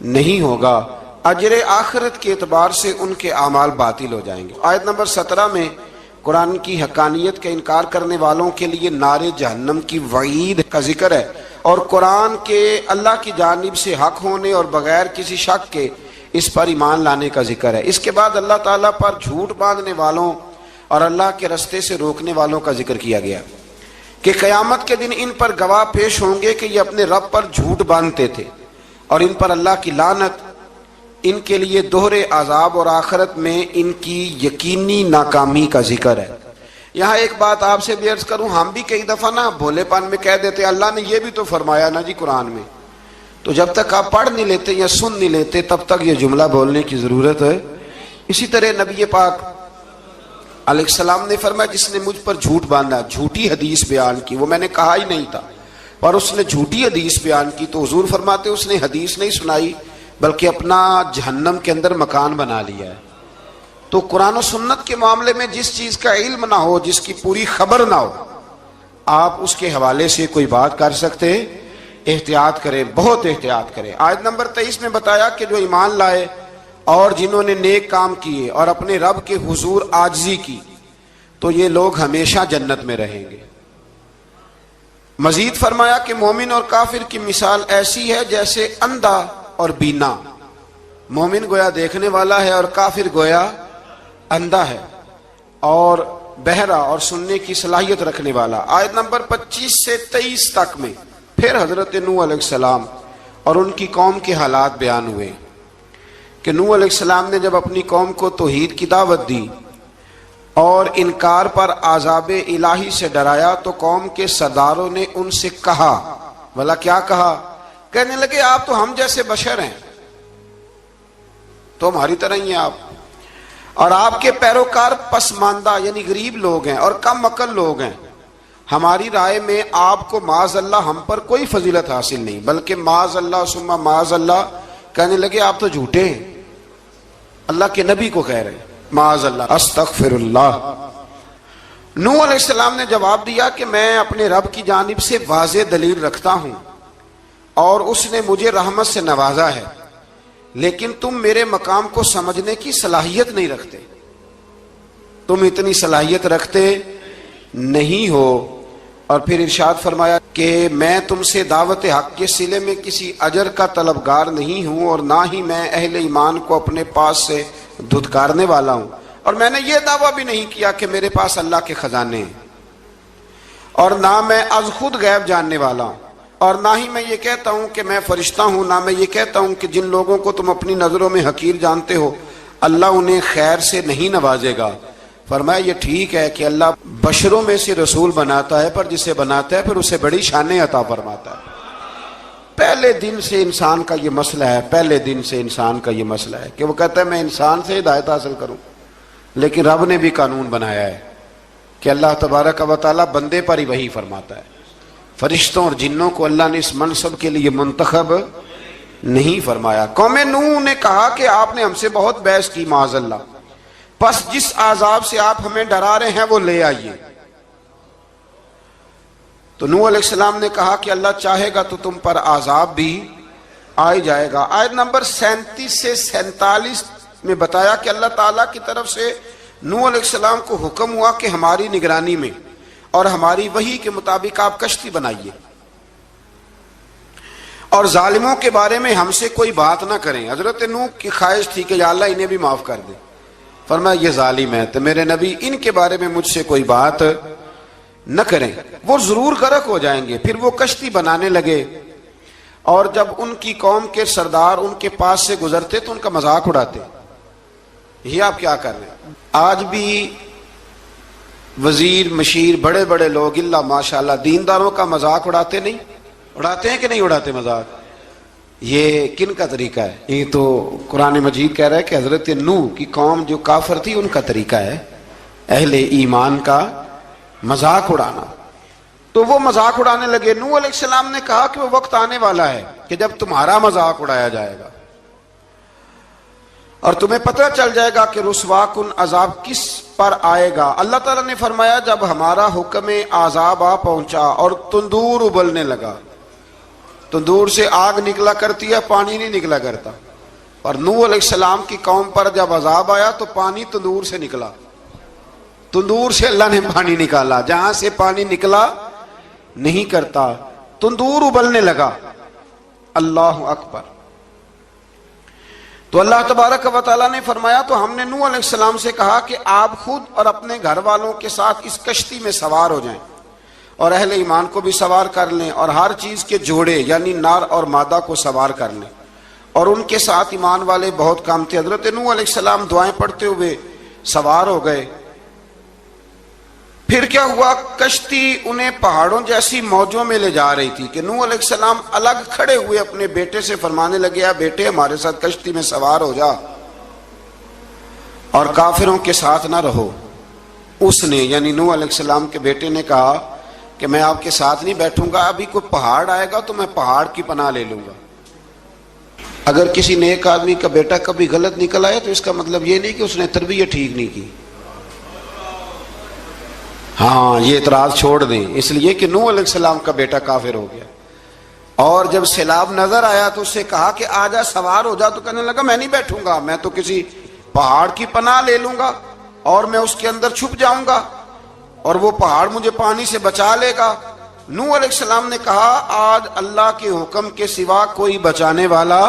نہیں ہوگا. اجر آخرت کے اعتبار سے ان کے اعمال باطل ہو جائیں گے. آیت نمبر 17 میں قرآن کی حقانیت کا انکار کرنے والوں کے لیے نار جہنم کی وعید کا ذکر ہے، اور قرآن کے اللہ کی جانب سے حق ہونے اور بغیر کسی شک کے اس پر ایمان لانے کا ذکر ہے. اس کے بعد اللہ تعالیٰ پر جھوٹ باندھنے والوں اور اللہ کے رستے سے روکنے والوں کا ذکر کیا گیا کہ قیامت کے دن ان پر گواہ پیش ہوں گے کہ یہ اپنے رب پر جھوٹ باندھتے تھے، اور ان پر اللہ کی لعنت، ان کے لیے دوہرے عذاب اور آخرت میں ان کی یقینی ناکامی کا ذکر ہے. یہاں ایک بات آپ سے بھی عرض کروں، ہم بھی کئی دفعہ نا بھولے پان میں کہہ دیتے اللہ نے یہ بھی تو فرمایا نا جی قرآن میں، تو جب تک آپ پڑھ نہیں لیتے یا سن نہیں لیتے تب تک یہ جملہ بولنے کی ضرورت ہے. اسی طرح نبی پاک علیہ السلام نے فرمایا جس نے مجھ پر جھوٹ باندھا، جھوٹی حدیث بیان کی، وہ میں نے کہا ہی نہیں تھا پر اس نے جھوٹی حدیث بیان کی، تو حضور فرماتے اس نے حدیث نہیں سنائی بلکہ اپنا جہنم کے اندر مکان بنا لیا ہے. تو قرآن و سنت کے معاملے میں جس چیز کا علم نہ ہو، جس کی پوری خبر نہ ہو، آپ اس کے حوالے سے کوئی بات کر سکتے؟ احتیاط کریں، بہت احتیاط کریں. آیت نمبر 23 میں بتایا کہ جو ایمان لائے اور جنہوں نے نیک کام کیے اور اپنے رب کے حضور عاجزی کی تو یہ لوگ ہمیشہ جنت میں رہیں گے. مزید فرمایا کہ مومن اور کافر کی مثال ایسی ہے جیسے اندھا اور بینا. مومن گویا دیکھنے والا ہے اور کافر گویا اندھا ہے اور بہرا اور سننے کی صلاحیت رکھنے والا. آیت نمبر 25 سے 23 تک میں پھر حضرت نوح علیہ السلام اور ان کی قوم کے حالات بیان ہوئے کہ نوح علیہ السلام نے جب اپنی قوم کو توحید کی دعوت دی اور انکار پر عذاب الہی سے ڈرایا تو قوم کے سرداروں نے ان سے کہا، بھلا کیا کہا؟ کہنے لگے آپ تو ہم جیسے بشر ہیں، تو ہماری طرح ہی ہیں آپ، اور آپ کے پیروکار پسماندہ یعنی غریب لوگ ہیں اور کم عقل لوگ ہیں. ہماری رائے میں آپ کو معاذ اللہ ہم پر کوئی فضیلت حاصل نہیں، بلکہ معاذ اللہ ثم معاذ اللہ. کہنے لگے آپ تو جھوٹے ہیں، اللہ کے نبی کو کہہ رہے ہیں معاذ اللہ، استغفر اللہ. نوح علیہ السلام نے جواب دیا کہ میں اپنے رب کی جانب سے واضح دلیل رکھتا ہوں اور اس نے مجھے رحمت سے نوازا ہے، لیکن تم میرے مقام کو سمجھنے کی صلاحیت نہیں رکھتے، تم اتنی صلاحیت رکھتے نہیں ہو. اور پھر ارشاد فرمایا کہ میں تم سے دعوت حق کے صلے میں کسی اجر کا طلبگار نہیں ہوں اور نہ ہی میں اہل ایمان کو اپنے پاس سے دھتکارنے والا ہوں، اور میں نے یہ دعویٰ بھی نہیں کیا کہ میرے پاس اللہ کے خزانے ہیں. اور نہ میں از خود غیب جاننے والا ہوں، اور نہ ہی میں یہ کہتا ہوں کہ میں فرشتہ ہوں، نہ میں یہ کہتا ہوں کہ جن لوگوں کو تم اپنی نظروں میں حقیر جانتے ہو اللہ انہیں خیر سے نہیں نوازے گا۔ فرمایا یہ ٹھیک ہے کہ اللہ بشروں میں سے رسول بناتا ہے، پر جسے بناتا ہے پھر اسے بڑی شانیں عطا فرماتا ہے۔ پہلے دن سے انسان کا یہ مسئلہ ہے، پہلے دن سے انسان کا یہ مسئلہ ہے کہ وہ کہتا ہے میں انسان سے ہدایت حاصل کروں، لیکن رب نے بھی قانون بنایا ہے کہ اللہ تبارک و تعالیٰ بندے پر ہی وحی فرماتا ہے۔ فرشتوں اور جنوں کو اللہ نے اس منصب کے لیے منتخب نہیں فرمایا۔ قوم نوح نے کہا کہ آپ نے ہم سے بہت بحث کی معاذ اللہ، پس جس عذاب سے آپ ہمیں ڈرا رہے ہیں وہ لے آئیے۔ تو نوح علیہ السلام نے کہا کہ اللہ چاہے گا تو تم پر عذاب بھی آ جائے گا۔ آیت نمبر 37 سے 47 میں بتایا کہ اللہ تعالیٰ کی طرف سے نوح علیہ السلام کو حکم ہوا کہ ہماری نگرانی میں اور ہماری وحی کے مطابق آپ کشتی بنائیے، اور ظالموں کے بارے میں ہم سے کوئی بات نہ کریں۔ حضرت نوح کی خواہش تھی کہ یا اللہ انہیں بھی معاف کر دے، فرمایا یہ ظالم ہے تو میرے نبی ان کے بارے میں مجھ سے کوئی بات نہ کریں، وہ ضرور غرق ہو جائیں گے۔ پھر وہ کشتی بنانے لگے، اور جب ان کی قوم کے سردار ان کے پاس سے گزرتے تو ان کا مذاق اڑاتے۔ یہ آپ کیا کر رہے ہیں؟ آج بھی وزیر مشیر بڑے بڑے لوگ اللہ ماشاءاللہ دینداروں کا مذاق اڑاتے نہیں؟ اڑاتے ہیں کہ نہیں اڑاتے مذاق؟ یہ کن کا طریقہ ہے؟ یہ تو قرآن مجید کہہ رہا ہے کہ حضرت نوح کی قوم جو کافر تھی ان کا طریقہ ہے اہل ایمان کا مذاق اڑانا۔ تو وہ مذاق اڑانے لگے۔ نوح علیہ السلام نے کہا کہ وہ وقت آنے والا ہے کہ جب تمہارا مذاق اڑایا جائے گا اور تمہیں پتہ چل جائے گا کہ رسوا کن عذاب کس پر آئے گا۔ اللہ تعالیٰ نے فرمایا جب ہمارا حکم عذاب آ پہنچا اور تندور ابلنے لگا، تندور سے آگ نکلا کرتی ہے، پانی نہیں نکلا کرتا، اور نوح علیہ السلام کی قوم پر جب عذاب آیا تو پانی تندور سے نکلا، تندور سے اللہ نے پانی نکالا، جہاں سے پانی نکلا نہیں کرتا، تندور ابلنے لگا۔ اللہ اکبر۔ تو اللہ تبارک و تعالیٰ نے فرمایا تو ہم نے نوح علیہ السلام سے کہا کہ آپ خود اور اپنے گھر والوں کے ساتھ اس کشتی میں سوار ہو جائیں اور اہل ایمان کو بھی سوار کر لیں، اور ہر چیز کے جوڑے یعنی نار اور مادہ کو سوار کر لیں۔ اور ان کے ساتھ ایمان والے بہت کام تھے۔ حضرت نوح علیہ السلام دعائیں پڑھتے ہوئے سوار ہو گئے۔ پھر کیا ہوا؟ کشتی انہیں پہاڑوں جیسی موجوں میں لے جا رہی تھی کہ نوح علیہ السلام الگ کھڑے ہوئے اپنے بیٹے سے فرمانے لگے یا بیٹے ہمارے ساتھ کشتی میں سوار ہو جا اور کافروں کے ساتھ نہ رہو۔ اس نے یعنی نوح علیہ السلام کے بیٹے نے کہا کہ میں آپ کے ساتھ نہیں بیٹھوں گا، ابھی کوئی پہاڑ آئے گا تو میں پہاڑ کی پناہ لے لوں گا۔ اگر کسی نیک آدمی کا بیٹا کبھی غلط نکل آئے تو اس کا مطلب یہ نہیں کہ اس نے تربیت ٹھیک نہیں کی، ہاں یہ اعتراض چھوڑ دیں، اس لیے کہ نوح علیہ السلام کا بیٹا کافر ہو گیا۔ اور جب سیلاب نظر آیا تو اس سے کہا کہ آجا سوار ہو جا، تو کہنے لگا میں نہیں بیٹھوں گا، میں تو کسی پہاڑ کی پناہ لے لوں گا اور میں اس کے اندر چھپ جاؤں گا اور وہ پہاڑ مجھے پانی سے بچا لے گا۔ نوح علیہ السلام نے کہا آج اللہ کے حکم کے سوا کوئی بچانے والا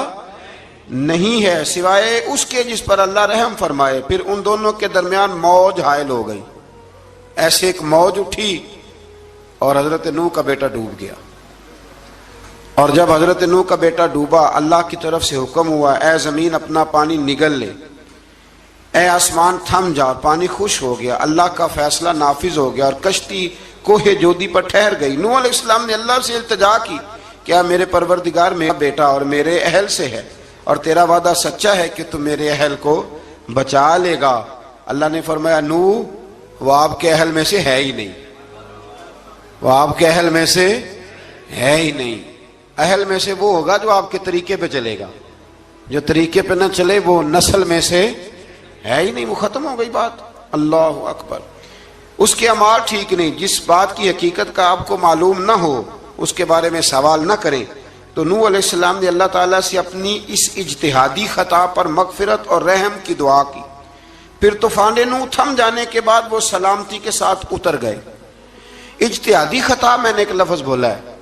نہیں ہے سوائے اس کے جس پر اللہ رحم فرمائے۔ پھر ان دونوں کے درمیان موج حائل ہو گئی، ایسے ایک موج اٹھی اور حضرت نوح کا بیٹا ڈوب گیا۔ اور جب حضرت نوح کا بیٹا ڈوبا اللہ کی طرف سے حکم ہوا اے زمین اپنا پانی نگل لے، اے آسمان تھم جا، پانی خشک ہو گیا، اللہ کا فیصلہ نافذ ہو گیا اور کشتی کوہ جودی پر ٹھہر گئی۔ نوح علیہ السلام نے اللہ سے التجا کی کیا میرے پروردگار میرا بیٹا اور میرے اہل سے ہے اور تیرا وعدہ سچا ہے کہ تم میرے اہل کو بچا لے گا۔ اللہ نے فرمایا نوح وہ آپ کے اہل میں سے ہے ہی نہیں، وہ آپ کے اہل میں سے ہے ہی نہیں۔ اہل میں سے وہ ہوگا جو آپ کے طریقے پہ چلے گا، جو طریقے پہ نہ چلے وہ نسل میں سے ہے ہی نہیں، وہ ختم ہو گئی بات۔ اللہ اکبر۔ اس کے اعمال ٹھیک نہیں، جس بات کی حقیقت کا آپ کو معلوم نہ ہو اس کے بارے میں سوال نہ کریں۔ تو نوح علیہ السلام نے اللہ تعالیٰ سے اپنی اس اجتہادی خطا پر مغفرت اور رحم کی دعا کی۔ پھر طوفان نوح تھم جانے کے بعد وہ سلامتی کے ساتھ اتر گئے۔ اجتہادی خطا میں نے ایک لفظ بولا ہے،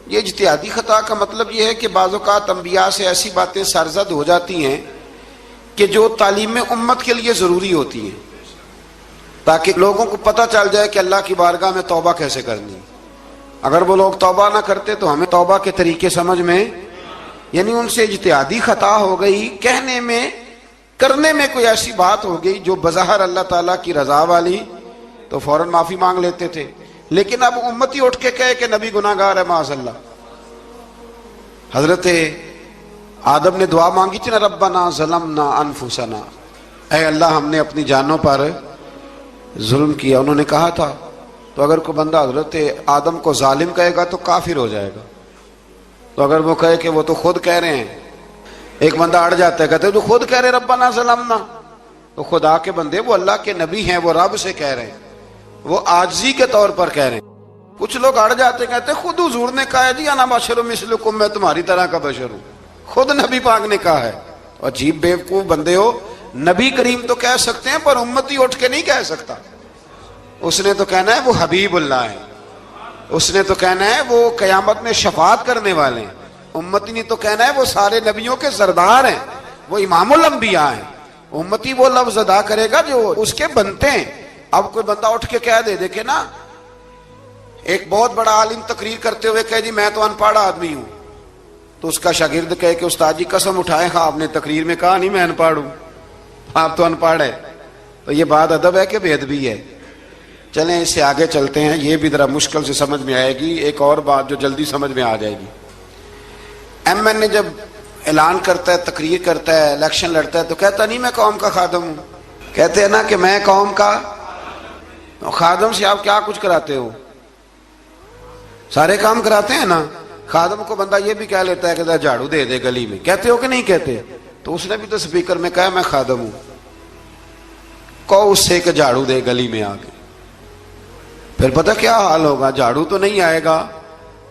یہ اجتہادی خطا کا مطلب یہ ہے کہ بعض اوقات انبیاء سے ایسی باتیں سرزد ہو جاتی ہیں کہ جو تعلیم امت کے لیے ضروری ہوتی ہیں۔ تاکہ لوگوں کو پتہ چل جائے کہ اللہ کی بارگاہ میں توبہ کیسے کرنی. اگر وہ لوگ توبہ نہ کرتے تو ہمیں توبہ کے طریقے سمجھ میں، یعنی ان سے اجتہادی خطا ہو گئی، کہنے میں کرنے میں کوئی ایسی بات ہو گئی جو بظاہر اللہ تعالیٰ کی رضا والی، تو فوراً معافی مانگ لیتے تھے. لیکن اب امتی اٹھ کے کہے کہ نبی گناہ گار ہے معاذ اللہ. حضرت آدم نے دعا مانگی تھی نا، ربنا ظلمنا انفسنا، اے اللہ ہم نے اپنی جانوں پر ظلم کیا. انہوں نے کہا تھا تو اگر کوئی بندہ حضرت آدم کو ظالم کہے گا تو کافر ہو جائے گا. تو اگر وہ کہے کہ وہ تو خود کہہ رہے ہیں، ایک بندہ اڑ جاتا ہے، کہتے ہیں تو خود کہہ رہے ربنا ظلمنا، تو خدا کے بندے وہ اللہ کے نبی ہیں، وہ رب سے کہہ رہے ہیں، وہ عاجزی کے طور پر کہہ رہے ہیں. کچھ لوگ اڑ جاتے کہتے ہیں خود حضور نے کہا ہے جی انا بشر مثلکم، میں تمہاری طرح کا بشر ہوں، خود نبی پاک نے کہا ہے. عجیب بیوقوف بندے ہو، نبی کریم تو کہہ سکتے ہیں پر امتی اٹھ کے نہیں کہہ سکتا. اس نے تو کہنا ہے وہ حبیب اللہ ہے، اس نے تو کہنا ہے وہ قیامت میں شفاعت کرنے والے ہیں. امتی نے تو کہنا ہے وہ سارے نبیوں کے سردار ہیں، وہ امام الانبیاء ہیں. امتی وہ لفظ ادا کرے گا جو اس کے بنتے ہیں. اب کوئی بندہ اٹھ کے کہہ دے، دیکھے نا ایک بہت بڑا عالم تقریر کرتے ہوئے کہے جی میں تو ان پڑھ آدمی ہوں، تو اس کا شاگرد کہے کہ استاد جی قسم اٹھائے ہاں آپ نے تقریر میں کہا نہیں میں ان پڑھ ہوں، آپ تو ان پڑھ ہے. تو یہ بات ادب ہے کہ بے ادبی ہے؟ چلیں اس سے آگے چلتے ہیں، یہ بھی ذرا مشکل سے سمجھ میں آئے گی. ایک اور بات جو جلدی سمجھ میں آ جائے گی، ایم این اے جب اعلان کرتا ہے، تقریر کرتا ہے، الیکشن لڑتا ہے، تو کہتا نہیں میں قوم کا خادم ہوں. کہتے ہیں نا کہ میں قوم کا خادم. سے آپ کیا کچھ کراتے ہو؟ سارے کام کراتے ہیں نا. خادم کو بندہ یہ بھی کہہ لیتا ہے کہ جھاڑو دے دے گلی میں، کہتے ہو کہ نہیں کہتے؟ تو اس نے بھی تو سپیکر میں کہا میں خادم ہوں. کہو اس سے کہ جھاڑو دے گلی میں آ کے، پھر پتہ کیا حال ہوگا؟ جھاڑو تو نہیں آئے گا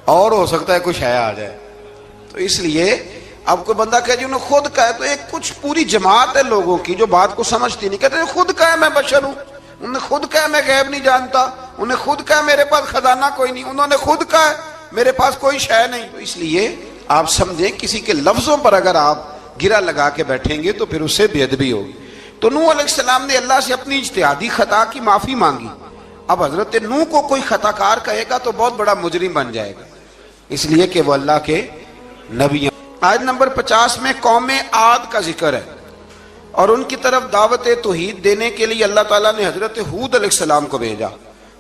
اور ہو سکتا ہے کچھ ہے آ جائے. تو اس لیے اب کوئی بندہ کہے جی انہوں نے خود کہا ہے، تو ایک کچھ پوری جماعت ہے لوگوں کی جو بات کو سمجھتی نہیں. کہتے ہیں خود کہا ہے میں بشر ہوں، انہوں نے خود کہا میں غیب نہیں جانتا، انہوں نے خود کہا میرے پاس خزانہ کوئی نہیں، انہوں نے خود کہا میرے پاس کوئی شے نہیں. تو اس لیے آپ سمجھیں کسی کے لفظوں پر اگر آپ گرا لگا کے بیٹھیں گے تو پھر اس سے بے ادبی ہوگی. تو نوح علیہ السلام نے اللہ سے اپنی اجتہادی خطا کی معافی مانگی. اب حضرت نوح کو کوئی خطا کار کہے گا تو بہت بڑا مجرم بن جائے گا، اس لیے کہ وہ اللہ کے نبی ہیں. آیت نمبر 50 میں قوم عاد کا ذکر ہے اور ان کی طرف دعوت توحید دینے کے لیے اللہ تعالیٰ نے حضرت ہود علیہ السلام کو بھیجا.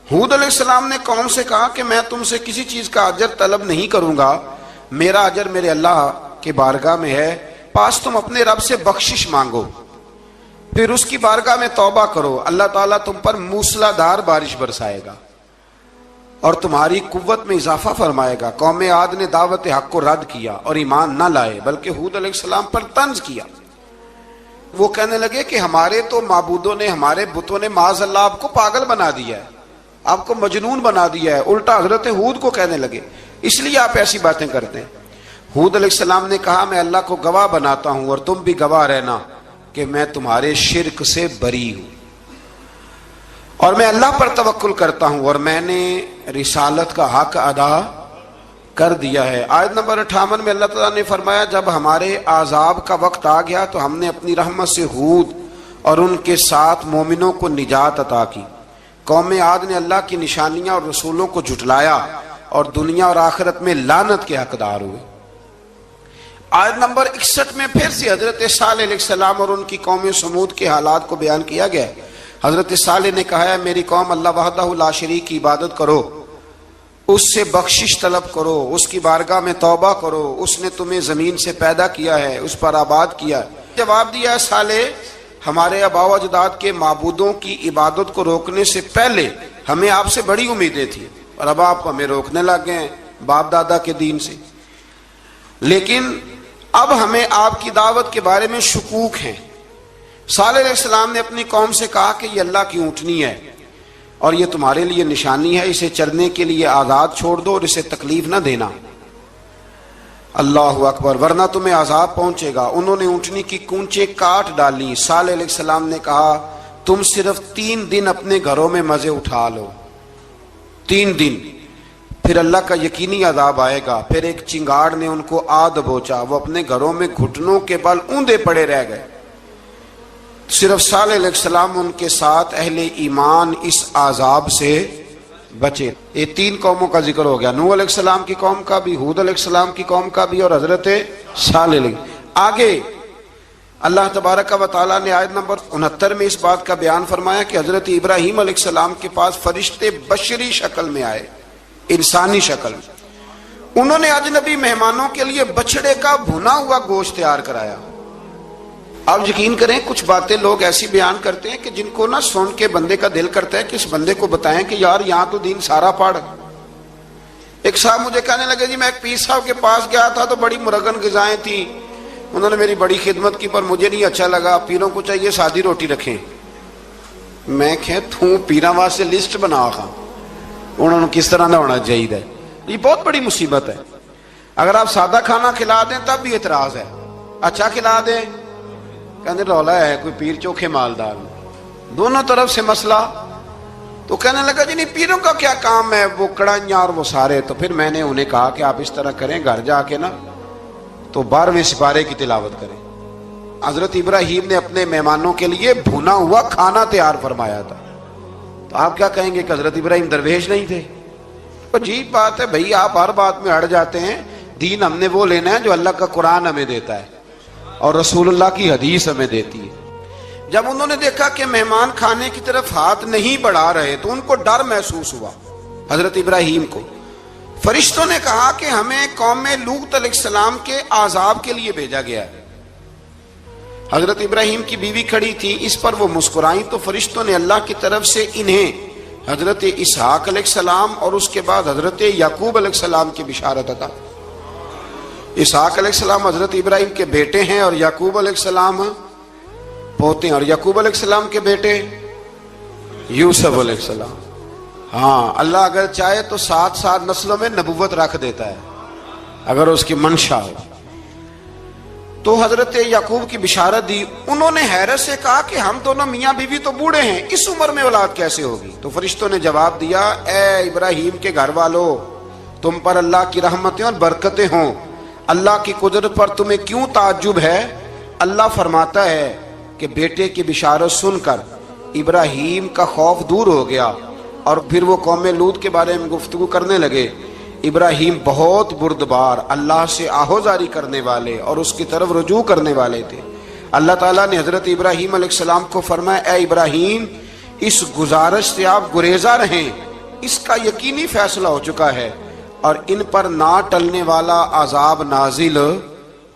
ہود علیہ السلام نے قوم سے کہا کہ میں تم سے کسی چیز کا اجر طلب نہیں کروں گا، میرا اجر میرے اللہ کے بارگاہ میں ہے. پاس تم اپنے رب سے بخشش مانگو، پھر اس کی بارگاہ میں توبہ کرو، اللہ تعالیٰ تم پر موسلا دھار بارش برسائے گا اور تمہاری قوت میں اضافہ فرمائے گا. قوم عاد نے دعوت حق کو رد کیا اور ایمان نہ لائے، بلکہ ہود علیہ السلام پر طنز کیا. وہ کہنے لگے کہ ہمارے تو معبودوں نے، ہمارے بتوں نے معاذ اللہ آپ کو پاگل بنا دیا ہے، آپ کو مجنون بنا دیا ہے. الٹا حضرت ہود کو کہنے لگے اس لیے آپ ایسی باتیں کرتے ہیں. ہود علیہ السلام نے کہا میں اللہ کو گواہ بناتا ہوں اور تم بھی گواہ رہنا کہ میں تمہارے شرک سے بری ہوں اور میں اللہ پر توکل کرتا ہوں اور میں نے رسالت کا حق ادا کر دیا ہے. آیت نمبر 58 میں اللہ تعالیٰ نے فرمایا جب ہمارے عذاب کا وقت آ گیا تو ہم نے اپنی رحمت سے ہود اور ان کے ساتھ مومنوں کو نجات عطا کی. قوم عاد نے اللہ کی نشانیاں اور رسولوں کو جھٹلایا اور دنیا اور آخرت میں لعنت کے حقدار ہوئے. آیت نمبر 61 میں پھر سے حضرت صالح علیہ السلام اور ان کی قوم سمود کے حالات کو بیان کیا گیا. حضرت صالح نے کہا ہے میری قوم اللہ وحدہ لا شریک کی عبادت کرو، اس سے بخشش طلب کرو، اس کی بارگاہ میں توبہ کرو، اس نے تمہیں زمین سے پیدا کیا ہے، اس پر آباد کیا ہے. جواب دیا ہے صالح ہمارے آباء و اجداد کے معبودوں کی عبادت کو روکنے سے پہلے ہمیں آپ سے بڑی امیدیں تھیں اور اب آپ ہمیں روکنے لگ گئے ہیں باپ دادا کے دین سے، لیکن اب ہمیں آپ کی دعوت کے بارے میں شکوک ہیں. صالح علیہ السلام نے اپنی قوم سے کہا کہ یہ اللہ کی اونٹنی ہے اور یہ تمہارے لیے نشانی ہے، اسے چرنے کے لیے آزاد چھوڑ دو اور اسے تکلیف نہ دینا. اللہ اکبر، ورنہ تمہیں عذاب پہنچے گا. انہوں نے اونٹنی کی کونچیں کاٹ ڈالی. صالح علیہ السلام نے کہا تم صرف 3 دن اپنے گھروں میں مزے اٹھا لو، 3 دن، پھر اللہ کا یقینی عذاب آئے گا. پھر ایک چنگاڑ نے ان کو آ دبوچا، وہ اپنے گھروں میں گھٹنوں کے بل اوندے پڑے رہ گئے. صرف صالح علیہ السلام ان کے ساتھ اہل ایمان اس عذاب سے بچے. یہ 3 قوموں کا ذکر ہو گیا، نوح علیہ السلام کی قوم کا بھی، ہود علیہ السلام کی قوم کا بھی، اور حضرت صالح علیہ. آگے اللہ تبارک و تعالیٰ نے آیت نمبر 69 میں اس بات کا بیان فرمایا کہ حضرت ابراہیم علیہ السلام کے پاس فرشتے بشری شکل میں آئے، انسانی شکل میں. انہوں نے اجنبی مہمانوں کے لیے بچڑے کا بھنا ہوا گوشت تیار کرایا. آپ یقین کریں کچھ باتیں لوگ ایسی بیان کرتے ہیں کہ جن کو نہ سن کے بندے کا دل کرتا ہے کہ اس بندے کو بتائیں کہ یار یہاں تو دین سارا پڑھ. ایک صاحب مجھے کہنے لگے جی میں ایک پیر صاحب کے پاس گیا تھا تو بڑی مرغن غذائیں تھیں، انہوں نے میری بڑی خدمت کی پر مجھے نہیں اچھا لگا، پیروں کو چاہیے سادی روٹی رکھیں. میں کہ تو پیراں واسطے لسٹ بنا خاں انہوں نے کس طرح نہ ہونا چاہیے. یہ بہت بڑی مصیبت ہے. اگر آپ سادہ کھانا کھلا دیں تب بھی اعتراض ہے، اچھا کھلا دیں کہنے رولا ہے کوئی پیر چوکھے مالدار. دونوں طرف سے مسئلہ. تو کہنے لگا جی نہیں پیروں کا کیا کام ہے، وہ کڑائیاں اور وہ سارے. تو پھر میں نے انہیں کہا کہ آپ اس طرح کریں، گھر جا کے نا تو 12ویں سپارے کی تلاوت کریں. حضرت ابراہیم نے اپنے مہمانوں کے لیے بھونا ہوا کھانا تیار فرمایا تھا. تو آپ کیا کہیں گے کہ حضرت ابراہیم درویش نہیں تھے؟ عجیب بات ہے بھائی، آپ ہر بات میں اڑ جاتے ہیں. دین ہم نے وہ لینا ہے جو اللہ کا قرآن ہمیں دیتا ہے اور رسول اللہ کی حدیث ہمیں دیتی ہے. جب انہوں نے دیکھا کہ مہمان کھانے کی طرف ہاتھ نہیں بڑھا رہے تو ان کو ڈر محسوس ہوا. حضرت ابراہیم کو فرشتوں نے کہا کہ ہمیں قوم لوط علیہ السلام کے عذاب کے لیے بھیجا گیا ہے. حضرت ابراہیم کی بیوی کھڑی تھی، اس پر وہ مسکرائیں تو فرشتوں نے اللہ کی طرف سے انہیں حضرت اسحاق علیہ السلام اور اس کے بعد حضرت یعقوب علیہ السلام کی بشارت عطا. اسحاق علیہ السلام حضرت ابراہیم کے بیٹے ہیں اور یعقوب علیہ السلام پوتے ہیں، اور یعقوب علیہ السلام کے بیٹے یوسف علیہ السلام. ہاں اللہ اگر چاہے تو 7 نسلوں میں نبوت رکھ دیتا ہے اگر اس کی منشا ہو. تو حضرت یعقوب کی بشارت دی. انہوں نے حیرت سے کہا کہ ہم دونوں میاں بیوی تو بوڑھے ہیں، اس عمر میں اولاد کیسے ہوگی؟ تو فرشتوں نے جواب دیا اے ابراہیم کے گھر والو، تم پر اللہ کی رحمتیں اور برکتیں ہوں. اللہ کی قدرت پر تمہیں کیوں تعجب ہے؟ اللہ فرماتا ہے کہ بیٹے کی بشارت سن کر ابراہیم کا خوف دور ہو گیا اور پھر وہ قوم لوط کے بارے میں گفتگو کرنے لگے. ابراہیم بہت بردبار، اللہ سے آہوزاری کرنے والے اور اس کی طرف رجوع کرنے والے تھے. اللہ تعالیٰ نے حضرت ابراہیم علیہ السلام کو فرمایا اے ابراہیم اس گزارش سے آپ گریزاں رہیں، اس کا یقینی فیصلہ ہو چکا ہے اور ان پر نہ ٹلنے والا عذاب نازل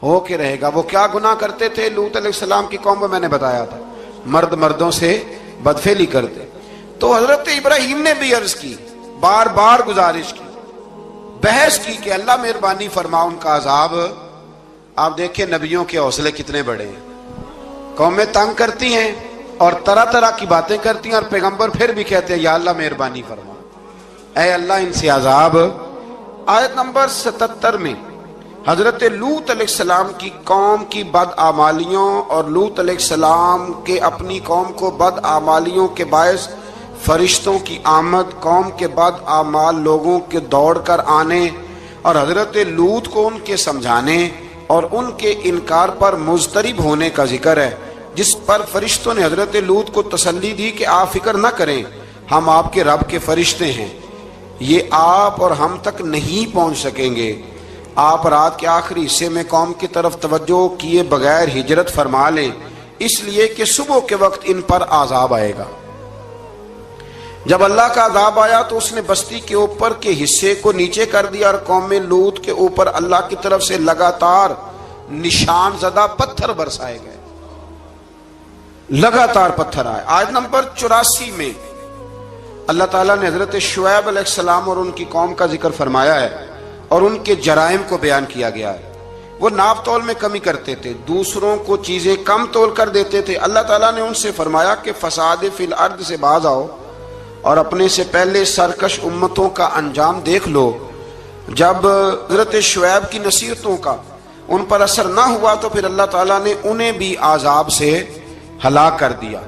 ہو کے رہے گا. وہ کیا گناہ کرتے تھے؟ لوط علیہ السلام کی قوم میں میں نے بتایا تھا، مرد مردوں سے بدفعلی کرتے. تو حضرت ابراہیم نے بھی عرض کی، بار بار گزارش کی، بحث کی کہ اللہ مہربانی فرما ان کا عذاب. آپ دیکھیں نبیوں کے حوصلے کتنے بڑے ہیں. قومیں تنگ کرتی ہیں اور طرح طرح کی باتیں کرتی ہیں اور پیغمبر پھر بھی کہتے ہیں یا اللہ مہربانی فرما، اے اللہ ان سے عذاب. آیت نمبر 77 میں حضرت لوط علیہ السلام کی قوم کی بدعمالیوں اور لوط علیہ السلام کے اپنی قوم کو بدعمالیوں کے باعث فرشتوں کی آمد، قوم کے بدعمال لوگوں کے دوڑ کر آنے اور حضرت لوط کو ان کے سمجھانے اور ان کے انکار پر مضطرب ہونے کا ذکر ہے، جس پر فرشتوں نے حضرت لوط کو تسلی دی کہ آپ فکر نہ کریں، ہم آپ کے رب کے فرشتے ہیں، یہ آپ اور ہم تک نہیں پہنچ سکیں گے. آپ رات کے آخری حصے میں قوم کی طرف توجہ کیے بغیر ہجرت فرما لیں، اس لیے کہ صبح کے وقت ان پر عذاب آئے گا. جب اللہ کا عذاب آیا تو اس نے بستی کے اوپر کے حصے کو نیچے کر دیا اور قوم لوط کے اوپر اللہ کی طرف سے لگاتار نشان زدہ پتھر برسائے گئے، لگاتار پتھر آئے. آیت نمبر 84 میں اللہ تعالیٰ نے حضرت شعیب علیہ السلام اور ان کی قوم کا ذکر فرمایا ہے اور ان کے جرائم کو بیان کیا گیا ہے. وہ ناپ تول میں کمی کرتے تھے، دوسروں کو چیزیں کم تول کر دیتے تھے. اللہ تعالیٰ نے ان سے فرمایا کہ فساد فی الارض سے باز آؤ اور اپنے سے پہلے سرکش امتوں کا انجام دیکھ لو. جب حضرت شعیب کی نصیحتوں کا ان پر اثر نہ ہوا تو پھر اللہ تعالیٰ نے انہیں بھی عذاب سے ہلاک کر دیا.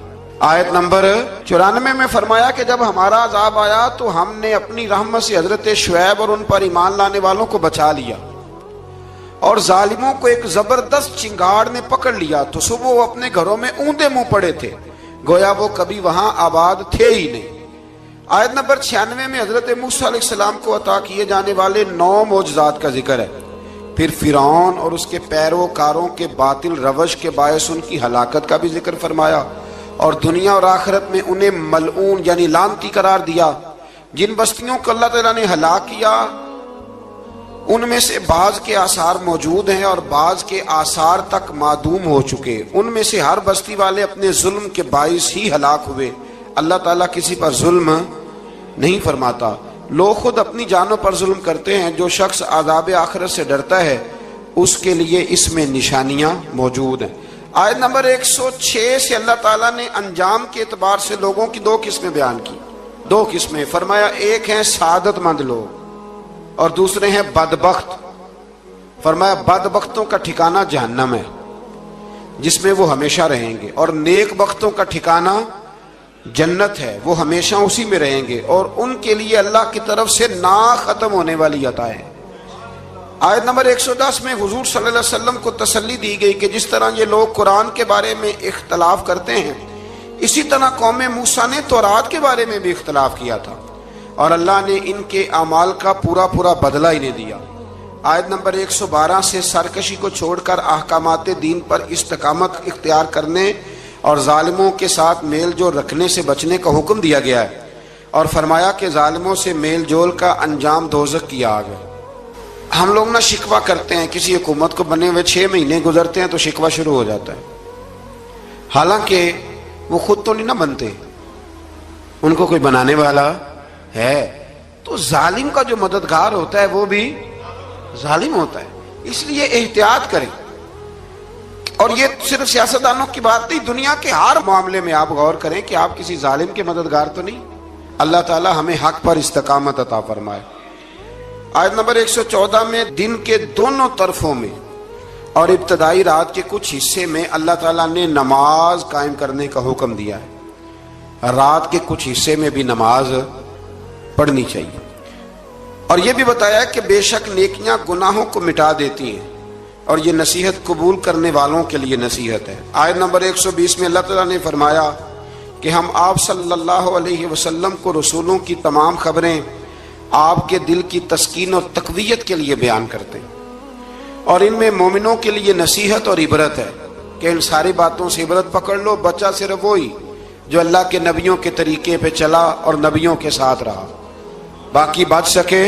آیت نمبر 94 میں فرمایا کہ جب ہمارا عذاب آیا تو ہم نے اپنی رحمت سے حضرت شعیب اور ان پر ایمان لانے والوں کو بچا لیا اور ظالموں کو ایک زبردست چنگاڑ نے پکڑ لیا تو صبح وہ اپنے گھروں میں اوندے منہ پڑے تھے، گویا وہ کبھی وہاں آباد تھے ہی نہیں۔ آیت نمبر 96 میں حضرت موسیٰ علیہ السلام کو عطا کیے جانے والے 9 معجزات کا ذکر ہے۔ پھر فرعون اور اس کے پیروکاروں کے باطل روش کے باعث ان کی ہلاکت کا بھی ذکر فرمایا، اور دنیا اور آخرت میں انہیں ملعون یعنی لعنتی قرار دیا۔ جن بستیوں کو اللہ تعالیٰ نے ہلاک کیا ان میں سے بعض کے آثار موجود ہیں اور بعض کے آثار تک معدوم ہو چکے۔ ان میں سے ہر بستی والے اپنے ظلم کے باعث ہی ہلاک ہوئے۔ اللہ تعالیٰ کسی پر ظلم نہیں فرماتا، لوگ خود اپنی جانوں پر ظلم کرتے ہیں۔ جو شخص عذاب آخرت سے ڈرتا ہے اس کے لیے اس میں نشانیاں موجود ہیں۔ آیت نمبر 106 سے اللہ تعالیٰ نے انجام کے اعتبار سے لوگوں کی 2 قسمیں بیان کی، 2 قسمیں فرمایا، ایک ہیں سعادت مند لوگ اور دوسرے ہیں بدبخت۔ فرمایا بدبختوں کا ٹھکانہ جہنم ہے جس میں وہ ہمیشہ رہیں گے، اور نیک بختوں کا ٹھکانہ جنت ہے، وہ ہمیشہ اسی میں رہیں گے، اور ان کے لیے اللہ کی طرف سے نا ختم ہونے والی عطا ہے۔ آیت نمبر 110 میں حضور صلی اللہ علیہ وسلم کو تسلی دی گئی کہ جس طرح یہ لوگ قرآن کے بارے میں اختلاف کرتے ہیں، اسی طرح قوم موسیٰ نے تورات کے بارے میں بھی اختلاف کیا تھا، اور اللہ نے ان کے اعمال کا پورا بدلہ انہیں دیا۔ آیت نمبر 112 سے سرکشی کو چھوڑ کر احکامات دین پر استقامت اختیار کرنے اور ظالموں کے ساتھ میل جول رکھنے سے بچنے کا حکم دیا گیا ہے، اور فرمایا کہ ظالموں سے میل جول کا انجام دوزخ کی آگ ہے۔ ہم لوگ نہ شکوہ کرتے ہیں، کسی حکومت کو بنے ہوئے 6 مہینے گزرتے ہیں تو شکوہ شروع ہو جاتا ہے، حالانکہ وہ خود تو نہیں نہ بنتے، ان کو کوئی بنانے والا ہے۔ تو ظالم کا جو مددگار ہوتا ہے وہ بھی ظالم ہوتا ہے، اس لیے احتیاط کریں۔ اور یہ صرف سیاستدانوں کی بات نہیں، دنیا کے ہر معاملے میں آپ غور کریں کہ آپ کسی ظالم کے مددگار تو نہیں۔ اللہ تعالی ہمیں حق پر استقامت عطا فرمائے۔ آیت نمبر 114 میں دن کے دونوں طرفوں میں اور ابتدائی رات کے کچھ حصے میں اللہ تعالیٰ نے نماز قائم کرنے کا حکم دیا ہے، رات کے کچھ حصے میں بھی نماز پڑھنی چاہیے، اور یہ بھی بتایا کہ بے شک نیکیاں گناہوں کو مٹا دیتی ہیں، اور یہ نصیحت قبول کرنے والوں کے لیے نصیحت ہے۔ آیت نمبر 120 میں اللہ تعالیٰ نے فرمایا کہ ہم آپ صلی اللہ علیہ وسلم کو رسولوں کی تمام خبریں آپ کے دل کی تسکین اور تقویت کے لیے بیان کرتے ہیں، اور ان میں مومنوں کے لیے نصیحت اور عبرت ہے کہ ان ساری باتوں سے عبرت پکڑ لو۔ بچہ صرف وہی جو اللہ کے نبیوں کے طریقے پہ چلا اور نبیوں کے ساتھ رہا، باقی بچ سکے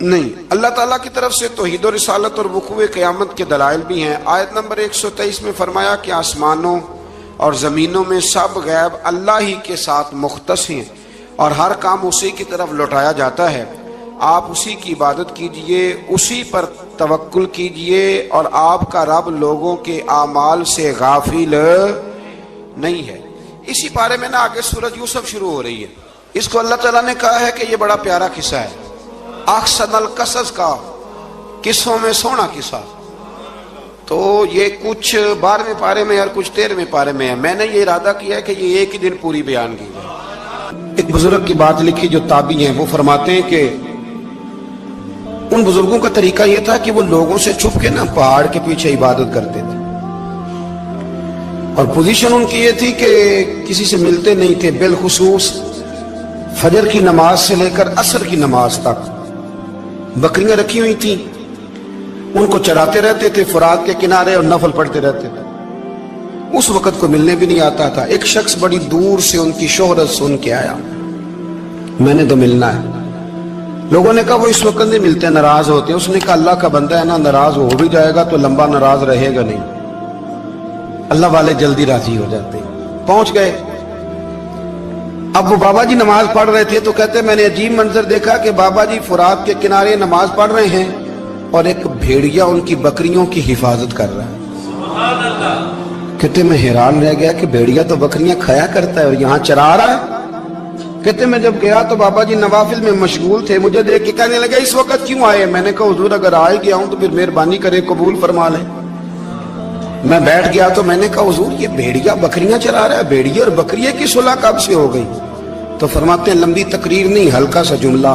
نہیں۔ اللہ تعالیٰ کی طرف سے توحید و رسالت اور وقوع قیامت کے دلائل بھی ہیں۔ آیت نمبر 123 میں فرمایا کہ آسمانوں اور زمینوں میں سب غیب اللہ ہی کے ساتھ مختص ہیں، اور ہر کام اسی کی طرف لوٹایا جاتا ہے۔ آپ اسی کی عبادت کیجئے، اسی پر توکل کیجئے، اور آپ کا رب لوگوں کے اعمال سے غافل نہیں ہے۔ اسی پارے میں نا آگے سورۃ یوسف شروع ہو رہی ہے، اس کو اللہ تعالیٰ نے کہا ہے کہ یہ بڑا پیارا قصہ ہے، احسن القصص کا، قصوں میں سونا قصہ۔ تو یہ کچھ 12ویں پارے میں اور کچھ 13ویں پارے میں ہے۔ میں نے یہ ارادہ کیا ہے کہ یہ ایک ہی دن پوری بیان کی جائے۔ ایک بزرگ کی بات لکھی جو تابعی ہیں، وہ فرماتے ہیں کہ ان بزرگوں کا طریقہ یہ تھا کہ وہ لوگوں سے چھپ کے نا پہاڑ کے پیچھے عبادت کرتے تھے، اور پوزیشن ان کی یہ تھی کہ کسی سے ملتے نہیں تھے، بالخصوص فجر کی نماز سے لے کر عصر کی نماز تک بکریاں رکھی ہوئی تھیں، ان کو چراتے رہتے تھے فرات کے کنارے اور نفل پڑھتے رہتے تھے۔ اس وقت کو ملنے بھی نہیں آتا تھا۔ ایک شخص بڑی دور سے ان کی شہرت سن کے آیا، میں نے تو ملنا ہے۔ لوگوں نے کہا وہ اس وقت نہیں ملتے، ناراض ہوتے ہیں۔ اس نے کہا اللہ کا بندہ ہے نا، ناراض ہو بھی جائے گا تو لمبا ناراض رہے گا نہیں، اللہ والے جلدی راضی ہو جاتے ہیں۔ پہنچ گئے، اب وہ بابا جی نماز پڑھ رہے تھے تو کہتے میں نے عجیب منظر دیکھا کہ بابا جی فرات کے کنارے نماز پڑھ رہے ہیں اور ایک بھیڑیا ان کی بکریوں کی حفاظت کر رہا ہے۔ کہتے میں حیران رہ گیا کہ بھیڑیا تو بکریاں کھایا کرتا ہے اور یہاں چرا رہا ہے۔ کہتے میں جب گیا تو بابا جی نوافل میں مشغول تھے، مجھے دیکھ کے کہنے لگا اس وقت کیوں آئے؟ میں نے کہا حضور اگر آئے گیا ہوں تو پھر مہربانی کرے قبول فرما لیں۔ میں بیٹھ گیا تو میں نے کہا حضور یہ بھیڑیا بکریاں چرا رہا ہے، بھیڑیا اور بکریے کی صلح کب سے ہو گئی؟ تو فرماتے ہیں لمبی تقریر نہیں، ہلکا سا جملہ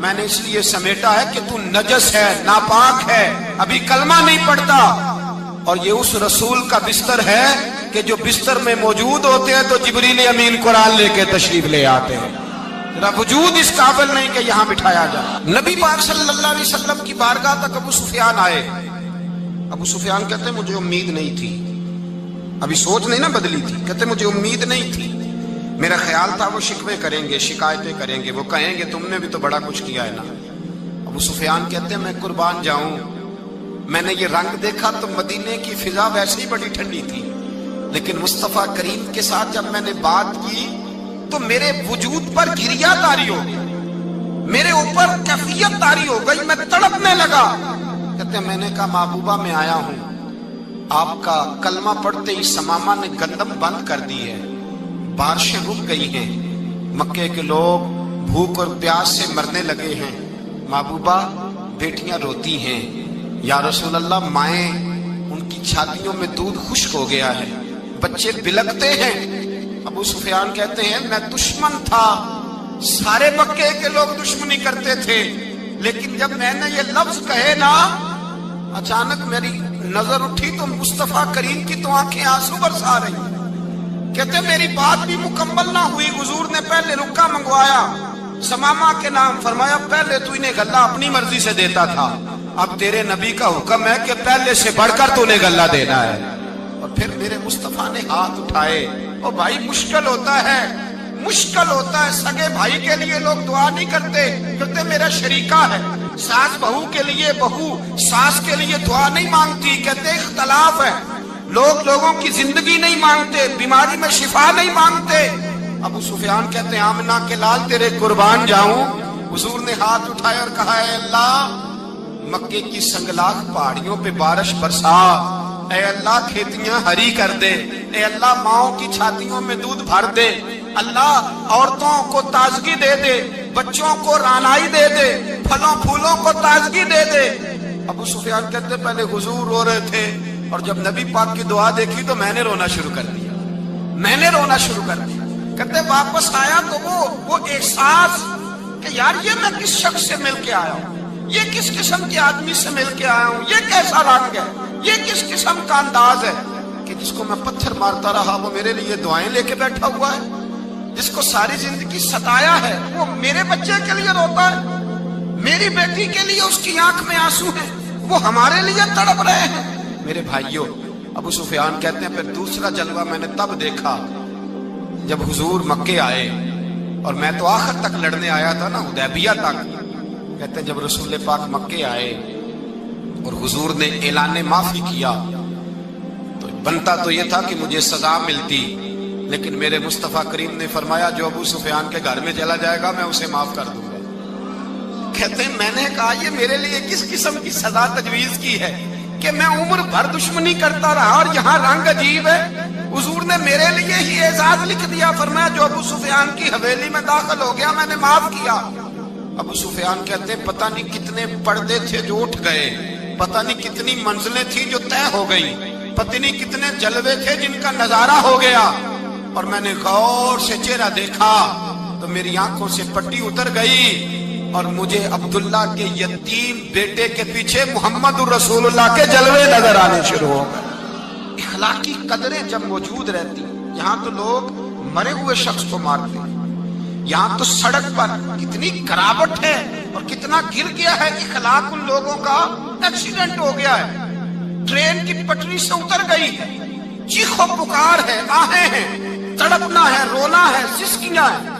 میں نے اس لیے سمیٹا ہے کہ تو نجس ہے، ناپاک ہے، ابھی کلمہ نہیں پڑھتا۔ اور یہ اس رسول کا بستر ہے کہ جو بستر میں موجود ہوتے ہیں تو جبریل امین قرآن لے کے تشریف لے آتے ہیں۔ وجود اس قابل نہیں کہ یہاں بٹھایا جائے۔ نبی پاک صلی اللہ علیہ وسلم کی بارگاہ تک ابو سفیان آئے۔ ابو سفیان کہتے ہیں مجھے امید نہیں تھی، ابھی سوچ نہیں نا بدلی تھی، کہتے مجھے امید نہیں تھی، میرا خیال تھا وہ شکوے کریں گے، شکایتیں کریں گے، وہ کہیں گے تم نے بھی تو بڑا کچھ کیا ہے نا۔ ابو سفیان کہتے ہیں میں قربان جاؤں، میں نے یہ رنگ دیکھا تو مدینے کی فضا ویسے ہی بڑی ٹھنڈی تھی، لیکن مصطفیٰ کریم کے ساتھ جب میں نے بات کی تو میرے وجود پر گریا طاری ہو گئی، میرے اوپر کیفیت طاری ہو گئی، میں تڑپنے لگا۔ کہتے ہیں میں نے کہا محبوبہ میں آیا ہوں، آپ کا کلمہ پڑھتے ہی سمامہ نے گندم بند کر دی ہے، بارشیں رک گئی ہیں، مکے کے لوگ بھوک اور پیاس سے مرنے لگے ہیں، محبوبہ بیٹیاں روتی ہیں، یا رسول اللہ مائیں ان کی چھاتیوں میں دودھ خشک ہو گیا ہے، بچے بلکتے ہیں۔ ابو سفیان کہتے ہیں میں دشمن تھا، سارے مکے کے لوگ دشمنی کرتے تھے، لیکن جب میں نے یہ لفظ کہے نا اچانک میری نظر اٹھی تو مصطفیٰ کریم کی تو آنکھیں آنسو برسا رہی۔ کہتے میری بات بھی مکمل نہ ہوئی، حضور نے پہلے رکا منگوایا، سمامہ کے نام فرمایا، پہلے تو انہیں غلہ اپنی مرضی سے دیتا تھا، اب تیرے نبی کا حکم ہے کہ پہلے سے بڑھ کر تو انہیں غلہ دینا ہے۔ اور پھر میرے مصطفیٰ نے ہاتھ اٹھائے۔ او بھائی مشکل ہوتا ہے، مشکل ہوتا ہے، سگے بھائی کے لیے لوگ دعا نہیں کرتے، کہتے میرا شریکہ ہے، ساس بہو کے لیے بہو ساس کے لیے دعا نہیں مانگتی، کہتے اختلاف ہے، لوگ لوگوں کی زندگی نہیں مانگتے، بیماری میں شفا نہیں مانگتے۔ ابو سفیان کہتے ہیں آمنہ کے لال تیرے قربان جاؤں۔ حضور نے ہاتھ اٹھائے اور کہا اے اللہ مکے کی سنگلاخ پہاڑیوں پہ بارش برسا، اے اللہ کھیتیاں ہری کر دے، اے اللہ ماؤں کی چھاتیوں میں دودھ بھر دے، اللہ عورتوں کو تازگی دے دے، بچوں کو رانائی دے دے، پھلوں پھولوں کو تازگی دے دے۔ ابو سفیان کہتے پہلے حضور رو رہے تھے اور جب نبی پاک کی دعا دیکھی تو میں نے رونا شروع کر دیا، میں نے رونا شروع کر دیا۔ کہتے واپس آیا تو وہ احساس کہ یار یہ میں کس شخص سے مل کے آیا ہوں، یہ کس قسم کے آدمی سے مل کے آیا ہوں، یہ کیسا رنگ ہے، یہ کس قسم کا انداز ہے کہ جس کو میں پتھر مارتا رہا وہ میرے لیے دعائیں لے کے بیٹھا ہوا ہے، جس کو ساری زندگی ستایا ہے وہ میرے بچے کے لیے روتا ہے، میری بیٹی کے لیے اس کی آنکھ میں آنسو ہیں، وہ ہمارے لیے تڑپ رہے ہیں۔ میرے بھائیوں ابو سفیان کہتے ہیں پھر دوسرا جلوہ میں نے تب دیکھا جب حضور مکے آئے، اور میں تو آخر تک لڑنے آیا تھا نا، حدیبیہ تک۔ کہتے ہیں جب رسول پاک مکے آئے اور حضور نے اعلان معافی کیا تو بنتا تو یہ تھا کہ مجھے سزا ملتی، لیکن میرے مصطفیٰ کریم نے فرمایا جو ابو سفیان کے گھر میں چلا جائے گا میں اسے معاف کر دوں گا۔ کہتے ہیں میں نے کہا یہ میرے لیے کس قسم کی سزا تجویز کی ہے کہ میں عمر بھر دشمنی کرتا رہا اور یہاں رنگ عجیب ہے۔ حضور نے میرے لیے ہی اعزاز لکھ دیا، فرمایا جو ابو سفیان کی حویلی میں داخل ہو گیا میں نے معاف کیا۔ ابو سفیان کہتے ہیں پتہ نہیں کتنے پردے تھے جو اٹھ گئے، پتہ نہیں کتنی منزلیں تھیں جو طے ہو گئی، پتہ نہیں کتنے جلوے تھے جن کا نظارہ ہو گیا، اور میں نے غور سے چہرہ دیکھا تو میری آنکھوں سے پٹی اتر گئی اور مجھے عبداللہ کے یتیم بیٹے کے پیچھے محمد الرسول اللہ کے جلوے نظر آنے شروع ہو گئے۔ اخلاقی قدریں جب موجود رہتی، یہاں تو لوگ مرے ہوئے شخص کو مارتے ہیں، یہاں تو سڑک پر کتنی گراوٹ ہے اور کتنا گر گیا ہے، اخلاق ان لوگوں کا ایکسیڈنٹ ہو گیا ہے، ٹرین کی پٹری سے اتر گئی ہے، چیخ و پکار ہے، آہیں ہیں، تڑپنا ہے، رونا ہے، سسکیاں ہے،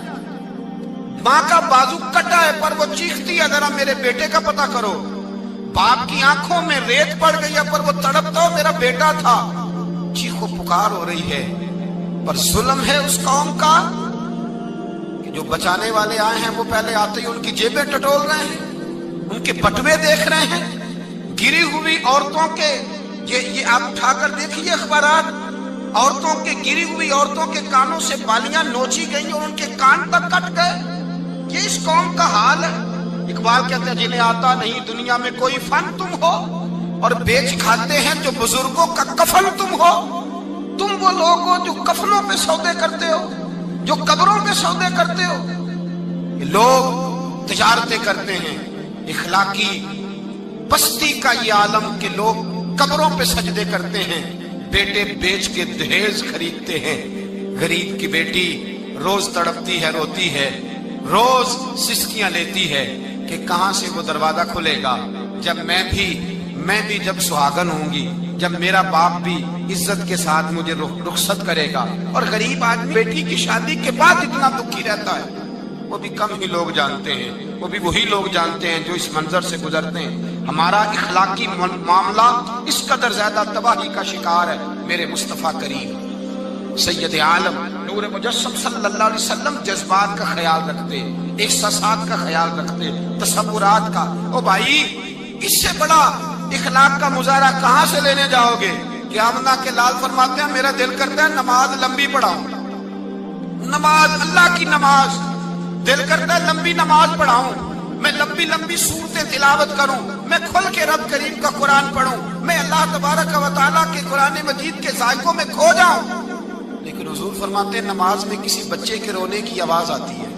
ماں کا بازو کٹا ہے پر وہ چیختی ہے ذرا میرے بیٹے کا پتہ کرو، باپ کی آنکھوں میں ریت پڑ گئی ہے پر وہ تڑپتا ہو میرا بیٹا تھا، چیخ و پکار ہو رہی ہے۔ پر ظلم ہے اس قوم کا کہ جو بچانے والے آئے ہیں وہ پہلے آتے ہی ان کی جیبیں ٹٹول رہے ہیں، ان کے بٹوے دیکھ رہے ہیں، گری ہوئی عورتوں کے یہ آپ اٹھا کر دیکھیے اخبارات، عورتوں کے گری ہوئی عورتوں کے کانوں سے بالیاں نوچی گئی اور ان کے کان تک کٹ گئے۔ یہ اس قوم کا حال ہے۔ اقبال کہتے ہیں جنہیں آتا نہیں دنیا میں کوئی فن تم ہو اور بیچ کھاتے ہیں جو بزرگوں کا کفن تم ہو۔ تم وہ لوگ ہو جو کفنوں پہ سودے کرتے ہو، جو قبروں پہ سودے کرتے ہو۔ یہ لوگ تجارتیں کرتے ہیں، اخلاقی پستی کا یہ عالم کہ لوگ قبروں پہ سجدے کرتے ہیں، بیٹے بیچ کے دہیز خریدتے ہیں، غریب کی بیٹی روز تڑپتی ہے، روتی ہے، روز سسکیاں لیتی ہے کہ کہاں سے وہ دروازہ کھلے گا جب میں بھی جب سہاگن ہوں گی، جب میرا باپ بھی عزت کے ساتھ مجھے رخصت کرے گا۔ اور غریب آدمی بیٹی کی شادی کے بعد اتنا دکھی رہتا ہے، وہ بھی کم ہی لوگ جانتے ہیں، وہ بھی وہی لوگ جانتے ہیں جو اس منظر سے گزرتے ہیں۔ ہمارا اخلاقی معاملہ اس قدر زیادہ تباہی کا شکار ہے۔ میرے مصطفیٰ کریم سید عالم نور مجسم صلی اللہ علیہ وسلم جذبات کا خیال رکھتے، احساسات کا خیال رکھتے، تصورات کا۔ او بھائی، اس سے بڑا اخلاق کا مظاہرہ کہاں سے لینے جاؤ گے؟ کہ آمنہ کے لال فرماتے ہیں میرا دل کرتا ہے نماز لمبی پڑھاؤں، نماز اللہ کی نماز، دل کرتا ہے لمبی نماز پڑھاؤں، میں لمبی لمبی سورتیں تلاوت کروں، میں کھل کے رب کریم کا قرآن پڑھوں، میں اللہ تبارک و تعالیٰ کے قرآن مجید کے ذائقوں میں کھو جاؤں۔ لیکن حضور فرماتے ہیں نماز میں کسی بچے کے رونے کی آواز آتی ہے،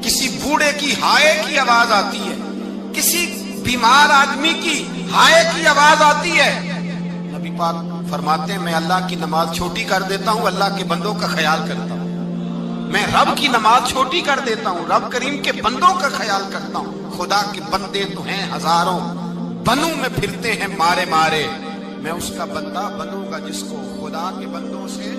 کسی بوڑھے کی ہائے کی آواز آتی ہے، کسی بیمار آدمی کی ہائے کی آواز آتی ہے۔ نبی پاک فرماتے ہیں میں اللہ کی نماز چھوٹی کر دیتا ہوں، اللہ کے بندوں کا خیال کرتا ہوں۔ میں رب کی نماز چھوٹی کر دیتا ہوں، رب کریم کے بندوں کا خیال کرتا ہوں۔ خدا کے بندے تو ہیں ہزاروں، بنوں میں پھرتے ہیں مارے مارے، میں اس کا بندہ بنوں گا جس کو خدا کے بندوں سے۔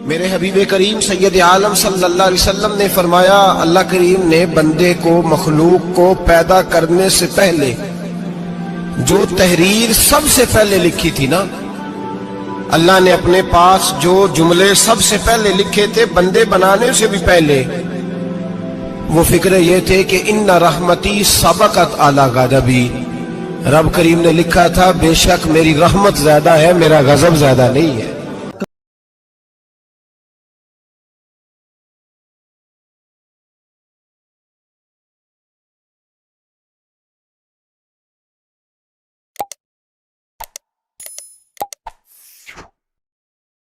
میرے حبیب کریم سید عالم صلی اللہ علیہ وسلم نے فرمایا اللہ کریم نے بندے کو، مخلوق کو پیدا کرنے سے پہلے جو تحریر سب سے پہلے لکھی تھی نا، اللہ نے اپنے پاس جو جملے سب سے پہلے لکھے تھے بندے بنانے سے بھی پہلے، وہ فکر یہ تھے کہ ان رحمتی سبقت اعلی غضبی، رب کریم نے لکھا تھا بے شک میری رحمت زیادہ ہے، میرا غضب زیادہ نہیں ہے۔